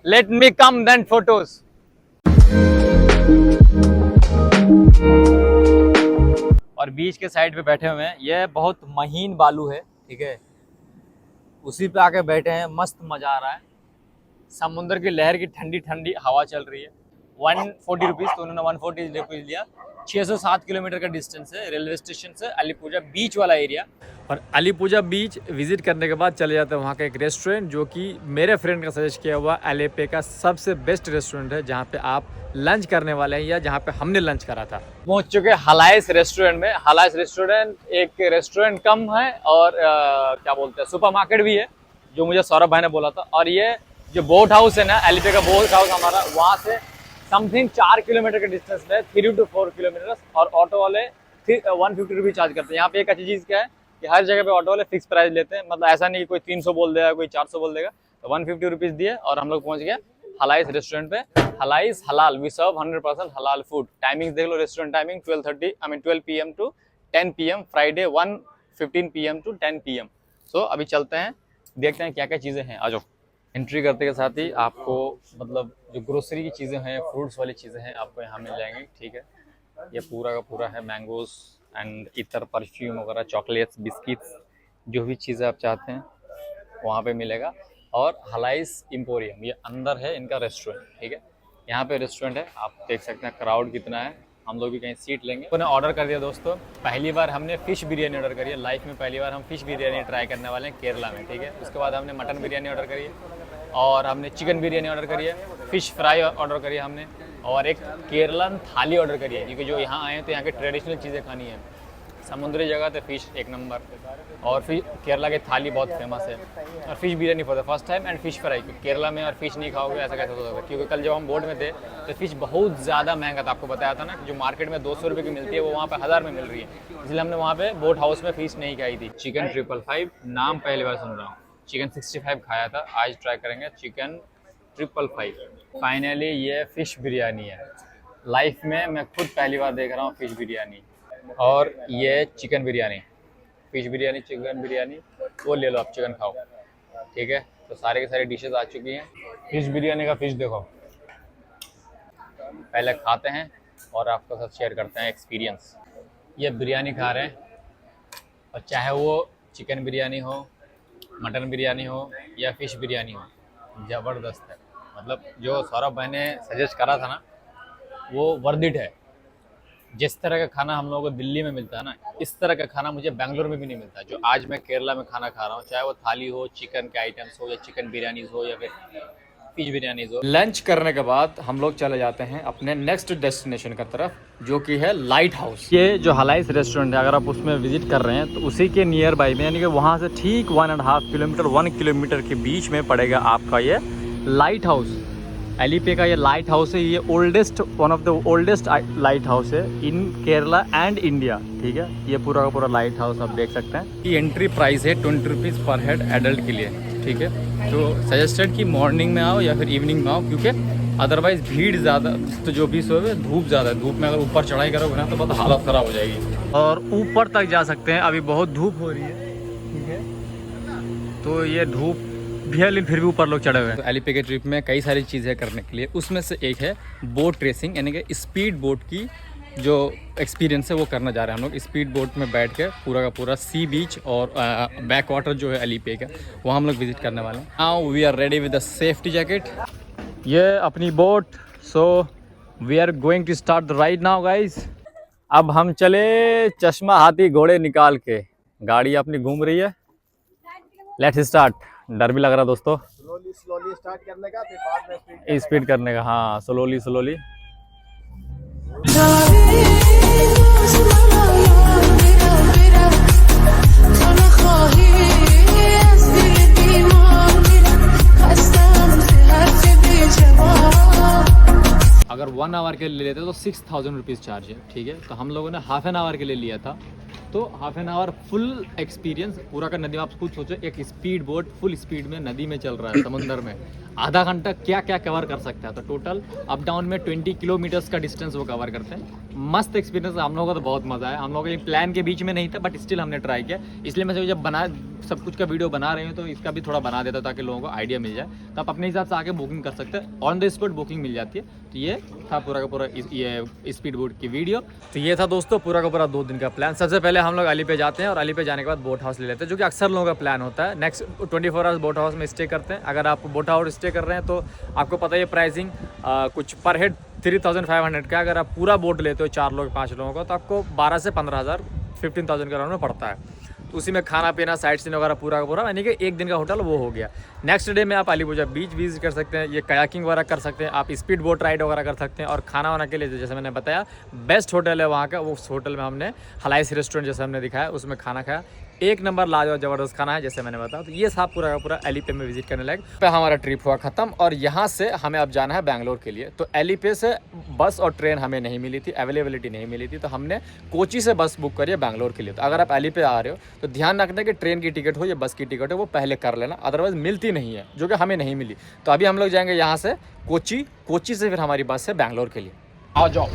let me come then photos. और बीच के साइड पे बैठे हुए हैं, ये बहुत महीन बालू है, ठीक है, उसी पे आके बैठे हैं, मस्त मजा आ रहा है। समुद्र की लहर की ठंडी ठंडी हवा चल रही है। 140 रुपीज़, तो उन्होंने 140 रुपीज़ लिया। 607 किलोमीटर का डिस्टेंस है रेलवे स्टेशन से अलीपुजा बीच वाला एरिया। और अलीपुजा बीच विजिट करने के बाद चले जाते हैं वहाँ का एक रेस्टोरेंट, जो कि मेरे फ्रेंड का सजेस्ट किया हुआ एलेपे का सबसे बेस्ट रेस्टोरेंट है, जहाँ पे आप लंच करने वाले हैं, या जहाँ पे हमने लंच करा था। पहुँच चुके हलाइस रेस्टोरेंट में। हलाइस रेस्टोरेंट एक रेस्टोरेंट कम है, और क्या बोलते हैं, सुपरमार्केट भी है, जो मुझे सौरभ भाई ने बोला था। और ये जो बोट हाउस है ना, एलेपे का बोट हाउस हमारा, वहाँ से समथिंग 4 किलोमीटर के डिस्टेंस पे, 3 to 4 किलोमीटर। और ऑटो वाले 150 रुपीज़ चार्ज करते हैं। यहाँ पे एक अच्छी चीज़ क्या है कि हर जगह पे ऑटो वाले फिक्स प्राइस लेते हैं, मतलब ऐसा नहीं कि कोई 300 बोल देगा, कोई 400 बोल देगा। तो 150 रुपीज़ दिए और हम लोग पहुँच गए हलाइस रेस्टोरेंट पे। हलाइस हलाल, वी सर्व 100% हलाल फूड। टाइमिंग देख लो, restaurant timing 12 PM to 10 PM, Friday 1:15 PM to 10 PM। So अभी चलते हैं, देखते हैं क्या क्या चीज़ें हैं। आ जाओ। एंट्री करते के साथ ही आपको मतलब जो ग्रोसरी की चीज़ें हैं, फ्रूट्स वाली चीज़ें हैं, आपको यहाँ मिल जाएंगी, ठीक है। ये पूरा का पूरा है, मैंगोज एंड इतर, परफ्यूम वगैरह, चॉकलेट्स, बिस्किट्स, जो भी चीज़ें आप चाहते हैं वहाँ पे मिलेगा। और हलाइस एम्पोरियम, ये अंदर है इनका रेस्टोरेंट, ठीक है। यहाँ पे रेस्टोरेंट है, आप देख सकते हैं क्राउड कितना है, हम लोग भी कहीं सीट लेंगे। उन्हें ऑर्डर कर दिया दोस्तों। पहली बार हमने फ़िश बिरयानी ऑर्डर करी है, लाइफ में पहली बार हम फ़िश बिरयानी ट्राई करने वाले हैं केरला में, ठीक है। उसके बाद हमने मटन बिरयानी ऑर्डर करी है और हमने चिकन बिरयानी ऑर्डर करी है, फ़िश फ्राई ऑर्डर करी है हमने, और एक केरलन थाली ऑर्डर करी है, क्योंकि जो यहाँ आए हैं तो यहाँ के ट्रेडिशनल चीज़ें खानी है। समुद्री जगह तो फ़िश एक नंबर, और फिर केरला की थाली बहुत फेमस है, और fish biryani for the first time and fish fry. Kerala में और फ़िश नहीं खाओगे ऐसा कैसे हो सकता है, क्योंकि कल जब हम बोट में थे तो फ़िश बहुत ज़्यादा महंगा था। आपको बताया था ना, जो मार्केट में 200 रुपये की मिलती है वो वहाँ पे 1000 में मिल रही है, इसलिए हमने वहाँ पे बोट हाउस में फ़िश नहीं खाई थी। चिकन 555 नाम पहली बार सुन रहा हूँ। चिकन 65 खाया था, आज ट्राई करेंगे चिकन 555। फाइनली ये फ़िश बिरयानी है, लाइफ में मैं खुद पहली बार देख रहा हूँ फ़िश बिरयानी। और ये chicken biryani, fish biryani, chicken biryani, वो ले लो आप, चिकन खाओ, ठीक है। तो सारे के सारे डिशेस आ चुकी हैं। फ़िश बिरयानी का फ़िश देखो, पहले खाते हैं और आपके साथ शेयर करते हैं एक्सपीरियंस। ये बिरयानी खा रहे हैं, और चाहे वो चिकन बिरयानी हो, मटन बिरयानी हो या फ़िश बिरयानी हो, ज़बरदस्त है। मतलब जो सौरभ भाई ने सजेस्ट करा था ना, वो वर्थ इट है। जिस तरह का खाना हम लोगों को दिल्ली में मिलता है ना, इस तरह का खाना मुझे बेंगलोर में भी नहीं मिलता। जो आज मैं केरला में खाना खा रहा हूँ, चाहे वो थाली हो, चिकन के आइटम्स हो, या चिकन बिरयानीज हो, या फिर फिश बिरयानीज हो। लंच करने के बाद हम लोग चले जाते हैं अपने नेक्स्ट डेस्टिनेशन की तरफ, जो कि है लाइट हाउस। ये जो हलाइस रेस्टोरेंट है, अगर आप उसमें विजिट कर रहे हैं तो उसी के नियर बाई में, यानी कि वहाँ से ठीक 1.5 किलोमीटर 1 किलोमीटर के बीच में पड़ेगा आपका ये लाइट हाउस। एलिपे का ये लाइट हाउस है, ये oldest, one of the oldest light house है इन केरला एंड इंडिया, ठीक है। ये पूरा का पूरा लाइट हाउस आप देख सकते हैं। ये एंट्री प्राइस है 20 रुपीज़ पर हेड एडल्ट के लिए, ठीक है। तो सजेस्टेड कि मॉर्निंग में आओ या फिर इवनिंग में आओ, क्योंकि अदरवाइज़ भीड़ ज़्यादा, तो जो भी सो है धूप ज़्यादा है। धूप में अगर ऊपर चढ़ाई करोगे ना तो बहुत हालत ख़राब हो जाएगी, और ऊपर तक जा सकते हैं। अभी बहुत धूप हो रही है, ठीक है। तो ये धूप भी है, लेकिन फिर भी ऊपर लोग चढ़े हुए हैं। तो एलिपे के ट्रिप में कई सारी चीज़ें करने के लिए, उसमें से एक है बोट रेसिंग, यानी कि स्पीड बोट की जो एक्सपीरियंस है वो करना जा रहे हैं हम लोग। स्पीड बोट में बैठ के पूरा का पूरा सी बीच और बैक वाटर जो है एलिपे का, वहाँ हम लोग विजिट करने वाले हैं। Now we are ready with the safety jacket. ये अपनी boat, so we are going to start the ride now guys. अब हम चले चश्मा हाथी घोड़े निकाल के, गाड़ी अपनी घूम रही है। Let's start. डर भी लग रहा है दोस्तों, स्लोली स्टार्ट करने का, फिर बाद में स्पीड करने का। हाँ, स्लोली स्लोली। अगर 1 आवर के लिए लेते तो 6000 रुपीज़ चार्ज है, ठीक है। तो हम लोगों ने हाफ एन आवर के लिए लिया था, तो half an hour full experience पूरा का नदी में। आप खुद सोचो, एक स्पीड बोट फुल स्पीड में नदी में चल रहा है समुंदर में, आधा घंटा क्या क्या कवर कर सकता है। तो टोटल अप डाउन में 20 किलोमीटर्स का डिस्टेंस वो कवर करते हैं। मस्त एक्सपीरियंस, हम लोगों को तो बहुत मज़ा आया। हम लोगों के प्लान के बीच में नहीं था, बट स्टिल हमने ट्राई किया। इसलिए मैं जब बना सब कुछ का वीडियो बना रहे हैं तो इसका भी थोड़ा बना देता ताकि लोगों को आइडिया मिल जाए। तो आप अपने हिसाब से आके बुकिंग कर सकते हैं, ऑन द स्पॉट बुकिंग मिल जाती है। तो ये था पूरा का पूरा ये स्पीड बोट की वीडियो। तो ये था दोस्तों पूरा का पूरा 2 दिन का प्लान। सबसे पहले हम लोग अली पे जाते हैं, और अली पे जाने के बाद बोट हाउस ले लेते हैं, जो कि अक्सर लोगों का प्लान होता है। नेक्स्ट 24 आवर्स बोट हाउस में स्टे करते हैं। अगर आप बोट हाउस स्टे कर रहे हैं तो आपको पता है प्राइसिंग कुछ पर हेड 3500 का। अगर आप पूरा बोट लेते हो 4 लोग 5 लोगों का, तो आपको 12 से 15,000 15,000 के अराउंड में पड़ता है। तो उसी में खाना पीना, साइट सीन वगैरह पूरा का पूरा, यानी कि एक दिन का होटल वो हो गया। नेक्स्ट डे में आप अलीपुजा बीच विजिट कर सकते हैं, ये कयाकिंग वगैरह कर सकते हैं, आप स्पीड बोट राइड वगैरह कर सकते हैं। और खाना वाना के लिए जैसे मैंने बताया बेस्ट होटल है वहाँ का, उस होटल में हमने हलाइस रेस्टोरेंट जैसे हमने दिखाया उसमें खाना खाया। एक नंबर लाजवाब ज़बरदस्त खाना है जैसे मैंने बताया। तो ये साहब पूरा का पूरा एलिपे में विजिट करने लायक। पे हमारा ट्रिप हुआ ख़त्म, और यहाँ से हमें अब जाना है बैंगलोर के लिए। तो एलिपे से बस और ट्रेन हमें नहीं मिली थी, अवेलेबिलिटी नहीं मिली थी, तो हमने कोची से बस बुक करी है बैंगलोर के लिए। तो अगर आप एलिपे आ रहे हो तो ध्यान रखना कि ट्रेन की टिकट हो या बस की टिकट हो वो पहले कर लेना, अदरवाइज़ मिलती नहीं है, जो कि हमें नहीं मिली। तो अभी हम लोग जाएंगे यहाँ से कोची, कोची से फिर हमारी बस है बैंगलोर के लिए। आ जाओ।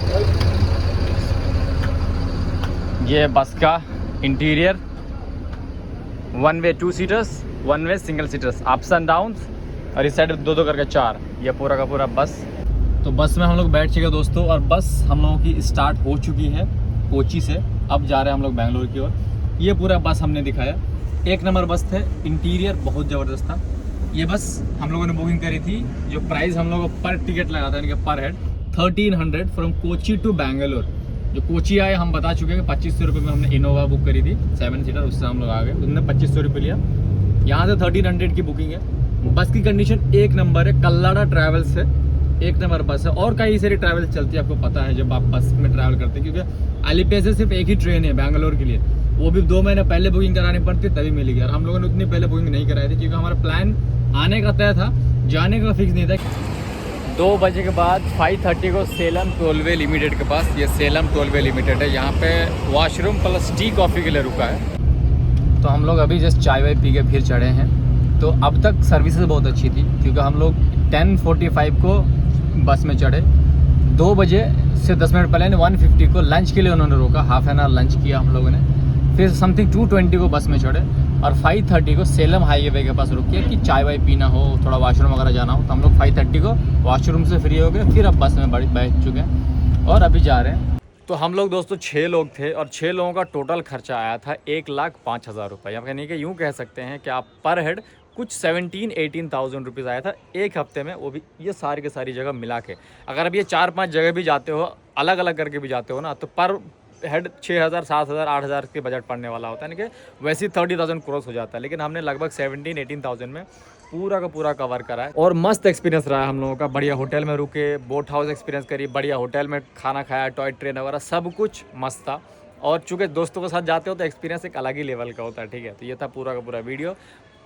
ये बस का interior, 1 way 2 seaters, 1 way single seaters, ups and downs, और इस साइड 2-2 करके 4। ये पूरा का पूरा बस। तो बस में हम लोग बैठ चुके दोस्तों, और बस हम लोगों की स्टार्ट हो चुकी है कोची से। अब जा रहे हैं हम लोग बैंगलोर की ओर। ये पूरा बस हमने दिखाया, एक नंबर बस थे, इंटीरियर बहुत ज़बरदस्त था। ये बस हम लोगों ने बुकिंग करी थी, जो प्राइस हम लोगों को पर टिकट लगा था, यानी कि पर head 1300 from Kochi to Bangalore. जो कोची आए हम बता चुके हैं कि 2500 रुपये में हमने इनोवा बुक करी थी 7 सीटर, उससे हम लोग आ गए। उसने 2500 रुपये लिया। यहाँ से 1300 की बुकिंग है। बस की कंडीशन एक नंबर है, कल्लाड़ा ट्रैवल्स है, एक नंबर बस है। और कई सारी ट्रैवल्स चलती है, आपको पता है जब आप बस में ट्रैवल करते हैं, क्योंकि अलीपे से सिर्फ एक ही ट्रेन है बैंगलोर के लिए, वो भी 2 महीने पहले बुकिंग करानी पड़ती तभी मिलेगी। और हम लोगों ने उतनी पहले बुकिंग नहीं कराई थी, क्योंकि हमारा प्लान आने का तय था, जाने का फिक्स नहीं था। 2 बजे के बाद 5:30 को सेलम टोलवे लिमिटेड के पास, ये सेलम टोलवे लिमिटेड है, यहाँ पे वॉशरूम प्लस टी कॉफ़ी के लिए रुका है। तो हम लोग अभी जस्ट चाय वाय पी के फिर चढ़े हैं। तो अब तक सर्विसेज बहुत अच्छी थी, क्योंकि हम लोग 10:45 को बस में चढ़े, 2 बजे से 10 मिनट पहले 1:50 को लंच के लिए उन्होंने रोका, हाफ एन आवर लंच किया हम लोगों ने। फिर समथिंग 2:20 को बस में चढ़े और 5:30 को सेलम हाईवे के पास रुके कि चाय वाय पीना हो, थोड़ा वॉशरूम वगैरह जाना हो। तो हम लोग 5:30 को वॉशरूम से फ्री हो गए, फिर अब बस में बैठ चुके हैं और अभी जा रहे हैं। तो हम लोग दोस्तों 6 लोग थे और 6 लोगों का टोटल खर्चा आया था 1,05,000 रुपये। आप यानी कि यूँ कह सकते हैं कि आप पर हेड कुछ 17-18,000 रुपीज़ आया था एक हफ्ते में, वो भी ये सारी की सारी जगह मिला के। अगर अब ये 4-5 जगह भी जाते हो, अलग अलग करके भी जाते हो ना, तो पर हेड 6,000, 7,000, 8,000 के बजट पड़ने वाला होता है, यानी कि वैसे ही 30,000 क्रॉस हो जाता है। लेकिन हमने लगभग 17-18,000 में पूरा का पूरा कवर करा है और मस्त एक्सपीरियंस रहा है हम लोगों का। बढ़िया होटल में रुके, बोट हाउस एक्सपीरियंस करी, बढ़िया होटल में खाना खाया, टॉय ट्रेन वगैरह सब कुछ मस्त था। और चूँकि दोस्तों के साथ जाते हो तो एक्सपीरियंस एक अलग ही लेवल का होता है, ठीक है। तो ये था पूरा का पूरा वीडियो।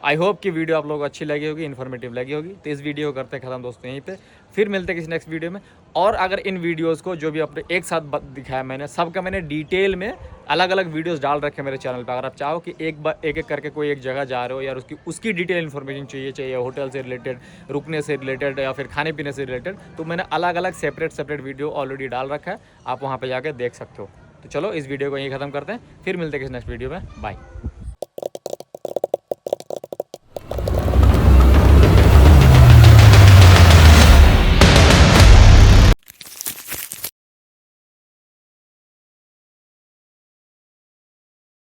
आई होप कि वीडियो आप लोगों को अच्छी लगी होगी, इन्फॉर्मेटिव लगी होगी। तो इस वीडियो को करते खत्म दोस्तों यहीं पे, फिर मिलते हैं किसी नेक्स्ट वीडियो में। और अगर इन वीडियोस को जो भी अपने एक साथ दिखाया मैंने, सबका मैंने डिटेल में अलग अलग वीडियोस डाल रखे मेरे चैनल पर। अगर आप चाहो कि एक करके कोई एक जगह जा रहे हो यार, उसकी डिटेल इन्फॉर्मेशन चाहिए होटल से रिलेटेड, रुकने से रिलेटेड या फिर खाने पीने से रिलेटेड, तो मैंने अलग अलग सेपरेट वीडियो ऑलरेडी डाल रखा है, आप वहाँ पर जाकर देख सकते हो। तो चलो इस वीडियो को यहीं ख़त्म करते हैं, फिर मिलते हैं किसी नेक्स्ट वीडियो में। बाय।